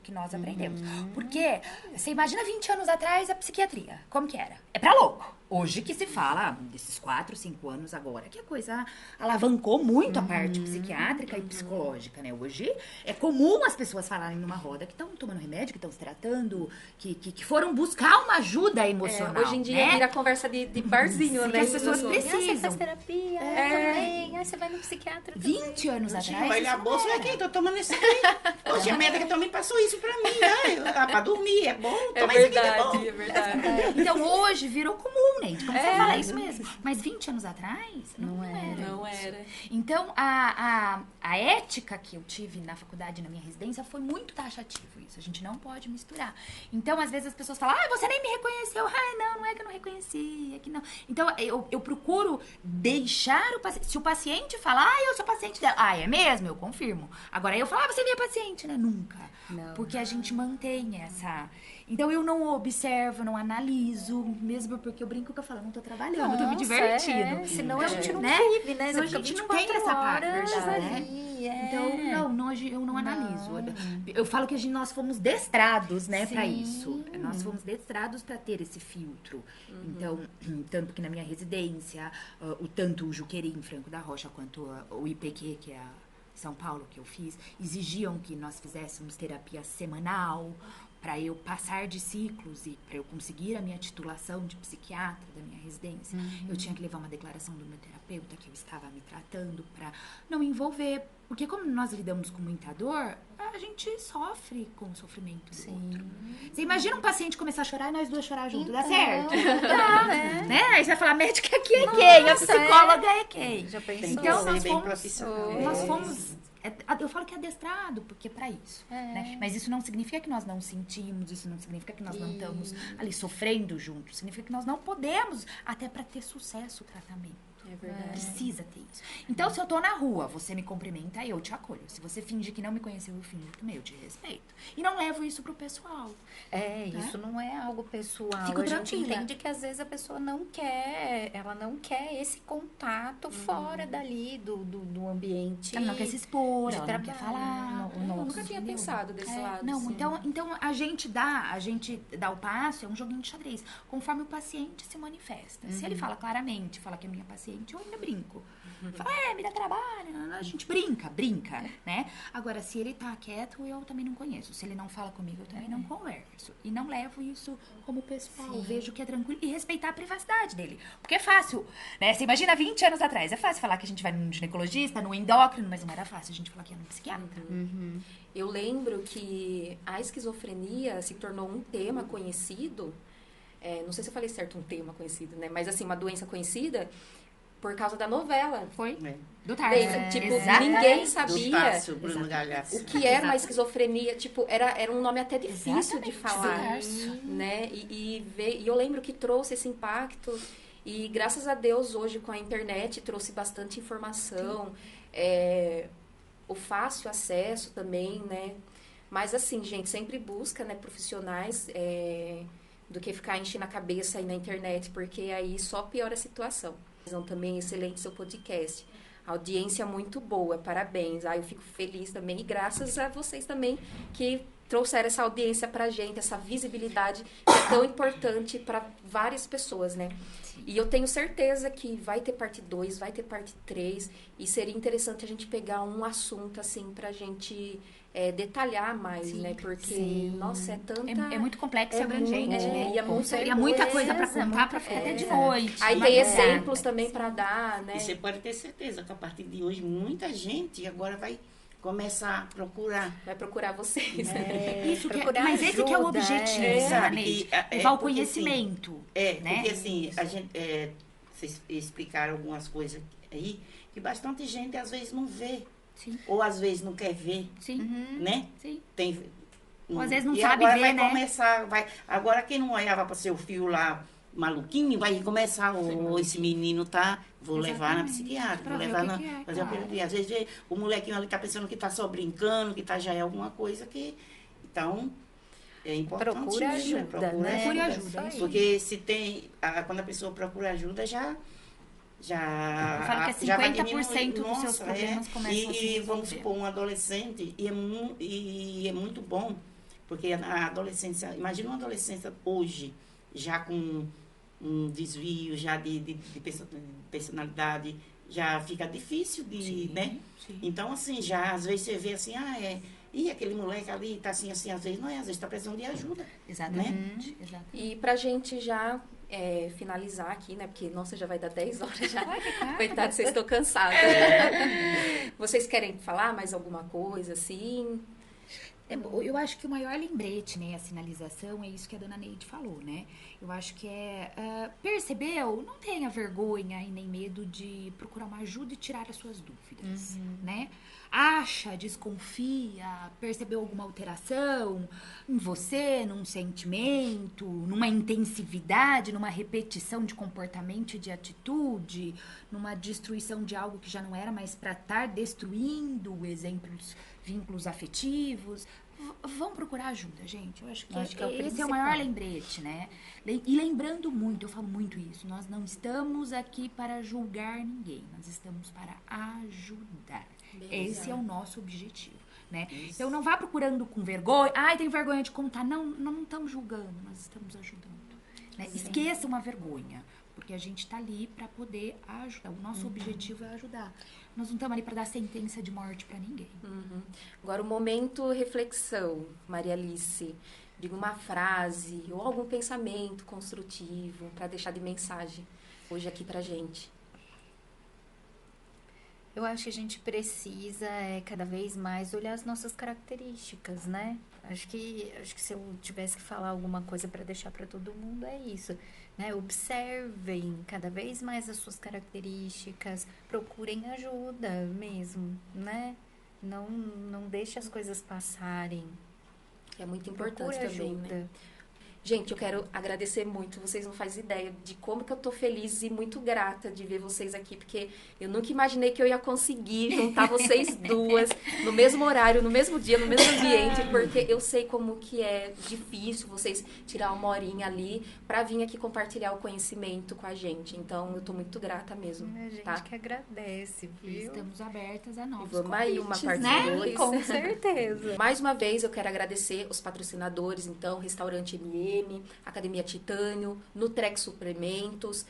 que nós aprendemos. Porque você imagina 20 anos atrás a psiquiatria, como que era? É pra louco. Hoje que se fala, desses 4, 5 anos agora, que a coisa alavancou muito a parte psiquiátrica e psicológica, né? Hoje é comum as pessoas falarem numa roda que estão tomando remédio, que estão se tratando, que foram buscar uma ajuda emocional. Hoje em dia vira conversa de barzinho, porque né? as pessoas Você precisam. faz terapia, também. Você vai no psiquiatra também. 20 anos Vai atrás. olhar a isso bolsa, não mas era. quem? Tô tomando esse aqui. Hoje a médica também passou isso pra mim, né? Pra dormir, é bom? É Toma isso aqui que é verdade, bom. é verdade. Então hoje virou comum, Neide. Como você fala isso mesmo? Mas 20 anos atrás, não era. Não era. Então, a ética que eu tive na faculdade, na minha residência, foi muito taxativo isso. A gente não pode misturar. Então, às vezes as pessoas falam, você nem me reconheceu. Não é que eu não reconheci, é que não. Então, eu procuro deixar o paciente. Se o paciente falar, eu sou paciente dela. É mesmo? Eu confirmo. Agora, eu falo, você é minha paciente, né? Nunca. Não. Porque a gente mantém essa... Então, eu não observo, não analiso, mesmo porque eu brinco que eu falo, não tô trabalhando, eu tô me divertindo. Senão a gente não né? vive, né? Senão a Você gente fica não tem 24 essa parte, horas né? ali, Então, eu não analiso. Eu falo que nós fomos destrados, né, pra isso. Nós fomos destrados pra ter esse filtro. Então, tanto que na minha residência, tanto o Juqueri, em Franco da Rocha, quanto o IPQ, que é a São Paulo, que eu fiz, exigiam que nós fizéssemos terapia semanal, para eu passar de ciclos e para eu conseguir a minha titulação de psiquiatra da minha residência, eu tinha que levar uma declaração do meu terapeuta que eu estava me tratando para não envolver. Porque como nós lidamos com muita dor, a gente sofre com o sofrimento do outro. Você imagina um paciente começar a chorar e nós duas chorar junto, dá certo? Não dá, né? Aí você vai falar, médica aqui é quem? A psicóloga é quem? Já pensou? Tem que Então, ser nós bem fomos- profissional. Nós fomos... Eu falo que é adestrado, porque é pra isso. Né? Mas isso não significa que nós não sentimos, isso não significa que nós não estamos ali sofrendo juntos. Significa que nós não podemos, até pra ter sucesso o tratamento. É verdade. Precisa ter isso. Então, se eu tô na rua, você me cumprimenta, eu te acolho. Se você finge que não me conheceu, eu finjo também, eu te respeito. E não levo isso pro pessoal. Isso não é algo pessoal. Fico a gente tranquila. entende que às vezes a pessoa ela não quer esse contato fora dali do ambiente. Ela não quer se expor, de ela não quer trabalho, falar. Eu nunca tinha pensado desse lado. Não, assim. então a gente dá o passo, é um joguinho de xadrez, conforme o paciente se manifesta. Se ele fala claramente, fala que é minha paciente, eu ainda brinco. Fala, me dá trabalho, a gente brinca, né? Agora, se ele tá quieto, eu também não conheço. Se ele não fala comigo, eu também não converso. E não levo isso como pessoal, vejo que é tranquilo. E respeitar a privacidade dele. Porque é fácil, né? Você imagina 20 anos atrás, é fácil falar que a gente vai num ginecologista, num endócrino, mas não era fácil a gente falar que ia num psiquiatra. Eu lembro que a esquizofrenia se tornou um tema conhecido. Não sei se eu falei certo, um tema conhecido, né? Mas assim, uma doença conhecida por causa da novela. Foi? É. Do Tarso. Tipo, Exatamente. ninguém Do sabia Tássio, Bruno Galhaço. o que era uma esquizofrenia. Tipo, era um nome até difícil de Exatamente, falar. do Tarso. Né? E eu lembro que trouxe esse impacto. E graças a Deus, hoje com a internet, trouxe bastante informação. O fácil acesso também, né? Mas assim, gente, sempre busca, né, profissionais do que ficar enchendo a cabeça aí na internet, porque aí só piora a situação. Também excelente seu podcast. A audiência é muito boa, parabéns. Eu fico feliz também. E graças a vocês também que trouxeram essa audiência pra gente, essa visibilidade que é tão importante para várias pessoas, né? E eu tenho certeza que vai ter parte 2, vai ter parte 3, e seria interessante a gente pegar um assunto, assim, pra gente detalhar mais, né? Porque, nossa, é tanta... É muito complexo e abrangente, né? E é muito Seria muita coisa pra contar, pra ficar até de noite. Aí tem exemplos também pra dar, né? E você pode ter certeza que a partir de hoje, muita gente agora vai começar a procurar. Vai procurar vocês. Isso, procurar mas esse que é o ajuda, objetivo, sabe? Neide. E, Levar o porque, conhecimento. né? Porque assim, a gente, vocês explicaram algumas coisas aí que bastante gente às vezes não vê. Sim. Ou às vezes não quer ver, Sim. né? Sim. Tem, Ou às vezes não e sabe agora ver, vai né? começar, agora quem não olhava para seu filho lá maluquinho, vai começar, esse menino tá, vou levar na psiquiatra, Pra vou ver levar o na, que que é, fazer uma claro. período. Às vezes o molequinho ali tá pensando que tá só brincando, que tá já é alguma coisa que, então, é importante Procura mesmo, ajuda, procura né? Procure ajuda. ajuda, isso aí. Porque se tem, quando a pessoa procura ajuda, já Eu falo que já vai 50% dos diminuir. seus problemas começam a se E vamos resolver. supor, um adolescente, e é muito bom, porque a adolescência, imagina uma adolescência hoje, já com um desvio já de personalidade, já fica difícil de, né? Sim. Então, assim, já às vezes você vê assim, e aquele moleque ali tá assim, às vezes não é, às vezes tá precisando de ajuda. Exatamente. Exatamente. E pra gente já finalizar aqui, né? Porque, nossa, já vai dar 10 horas já. Coitado, vocês estão cansados. Vocês querem falar mais alguma coisa, assim? Eu acho que o maior lembrete, né, a sinalização, é isso que a dona Neide falou, né? Eu acho que percebeu? Não tenha vergonha e nem medo de procurar uma ajuda e tirar as suas dúvidas, né? Acha, desconfia, percebeu alguma alteração em você, num sentimento, numa intensividade, numa repetição de comportamento e de atitude, numa destruição de algo que já não era mais para estar destruindo vínculos afetivos. Vão procurar ajuda, gente. Eu acho que, esse é o maior lembrete, né? E lembrando muito, eu falo muito isso, nós não estamos aqui para julgar ninguém, nós estamos para ajudar. Esse é o nosso objetivo, né? Então não vá procurando com vergonha, tenho vergonha de contar. Não estamos julgando, nós estamos ajudando. Né? Esqueça uma vergonha, porque a gente está ali para poder ajudar. O nosso objetivo é ajudar. Nós não estamos ali para dar sentença de morte para ninguém. Agora, o momento reflexão, Maria Alice. Diga uma frase ou algum pensamento construtivo para deixar de mensagem hoje aqui pra gente. Eu acho que a gente precisa cada vez mais olhar as nossas características, né? Acho que se eu tivesse que falar alguma coisa para deixar para todo mundo é isso, né? Observem cada vez mais as suas características, procurem ajuda mesmo, né? Não deixe as coisas passarem. Que é muito importante Procure também, ajuda. né? Gente, eu quero agradecer muito. Vocês não fazem ideia de como que eu tô feliz e muito grata de ver vocês aqui, porque eu nunca imaginei que eu ia conseguir juntar vocês duas no mesmo horário, no mesmo dia, no mesmo ambiente, porque eu sei como que é difícil vocês tirar uma horinha ali pra vir aqui compartilhar o conhecimento com a gente. Então, eu tô muito grata mesmo, A gente tá? que agradece, viu? Estamos abertas a novos Vamos aí, uma convites, parte né? 2. Com certeza. Mais uma vez, eu quero agradecer os patrocinadores, então, Restaurante MM, Academia Titânio, Nutrex Suplementos,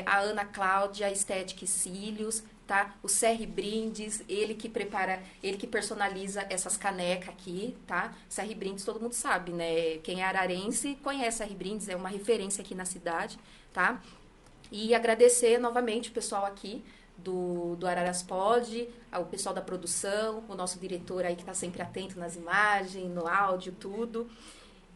a Ana Cláudia, Estética e Cílios, tá? O Serri Brindes, ele que prepara, ele que personaliza essas canecas aqui, tá? Serri Brindes, todo mundo sabe, né? Quem é ararense conhece Serri Brindes, é uma referência aqui na cidade, tá? E agradecer novamente o pessoal aqui do Araras Pod, o pessoal da produção, o nosso diretor aí que está sempre atento nas imagens, no áudio, tudo.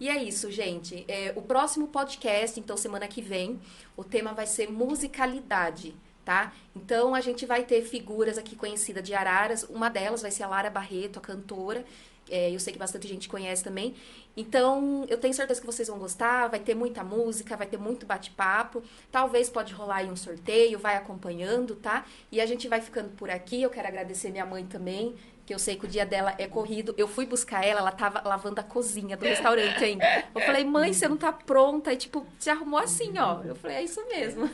E é isso, gente. O próximo podcast, então, semana que vem, o tema vai ser musicalidade, tá? Então, a gente vai ter figuras aqui conhecidas de Araras. Uma delas vai ser a Lara Barreto, a cantora. Eu sei que bastante gente conhece também. Então, eu tenho certeza que vocês vão gostar. Vai ter muita música, vai ter muito bate-papo. Talvez pode rolar aí um sorteio, vai acompanhando, tá? E a gente vai ficando por aqui. Eu quero agradecer minha mãe também, que eu sei que o dia dela é corrido. Eu fui buscar ela tava lavando a cozinha do restaurante ainda. Eu falei, mãe, você não tá pronta? E, tipo, se arrumou assim, ó. Eu falei, é isso mesmo.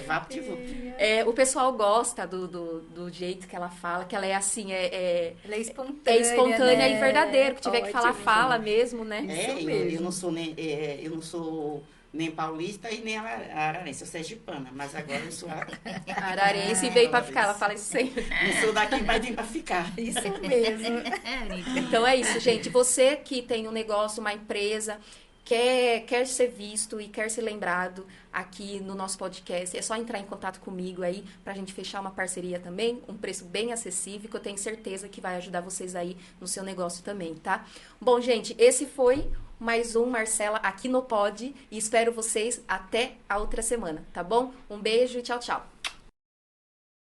VaptVup. O pessoal gosta do jeito que ela fala, que ela é assim, Ela é espontânea. é espontânea né? e verdadeira. Que tiver que falar, Ótimo. fala mesmo, né? Eu não sou nem paulista e nem ararense, eu sou sergipana, mas agora eu sou Ararense veio pra ficar, ela fala isso sempre. não sou daqui, mas vim pra ficar. Isso mesmo. Então é isso, gente. Você que tem um negócio, uma empresa, quer ser visto e quer ser lembrado aqui no nosso podcast, é só entrar em contato comigo aí pra gente fechar uma parceria também, um preço bem acessível, que eu tenho certeza que vai ajudar vocês aí no seu negócio também, tá? Bom, gente, esse foi mais um Marcela aqui no Pod e espero vocês até a outra semana, tá bom? Um beijo e tchau, tchau.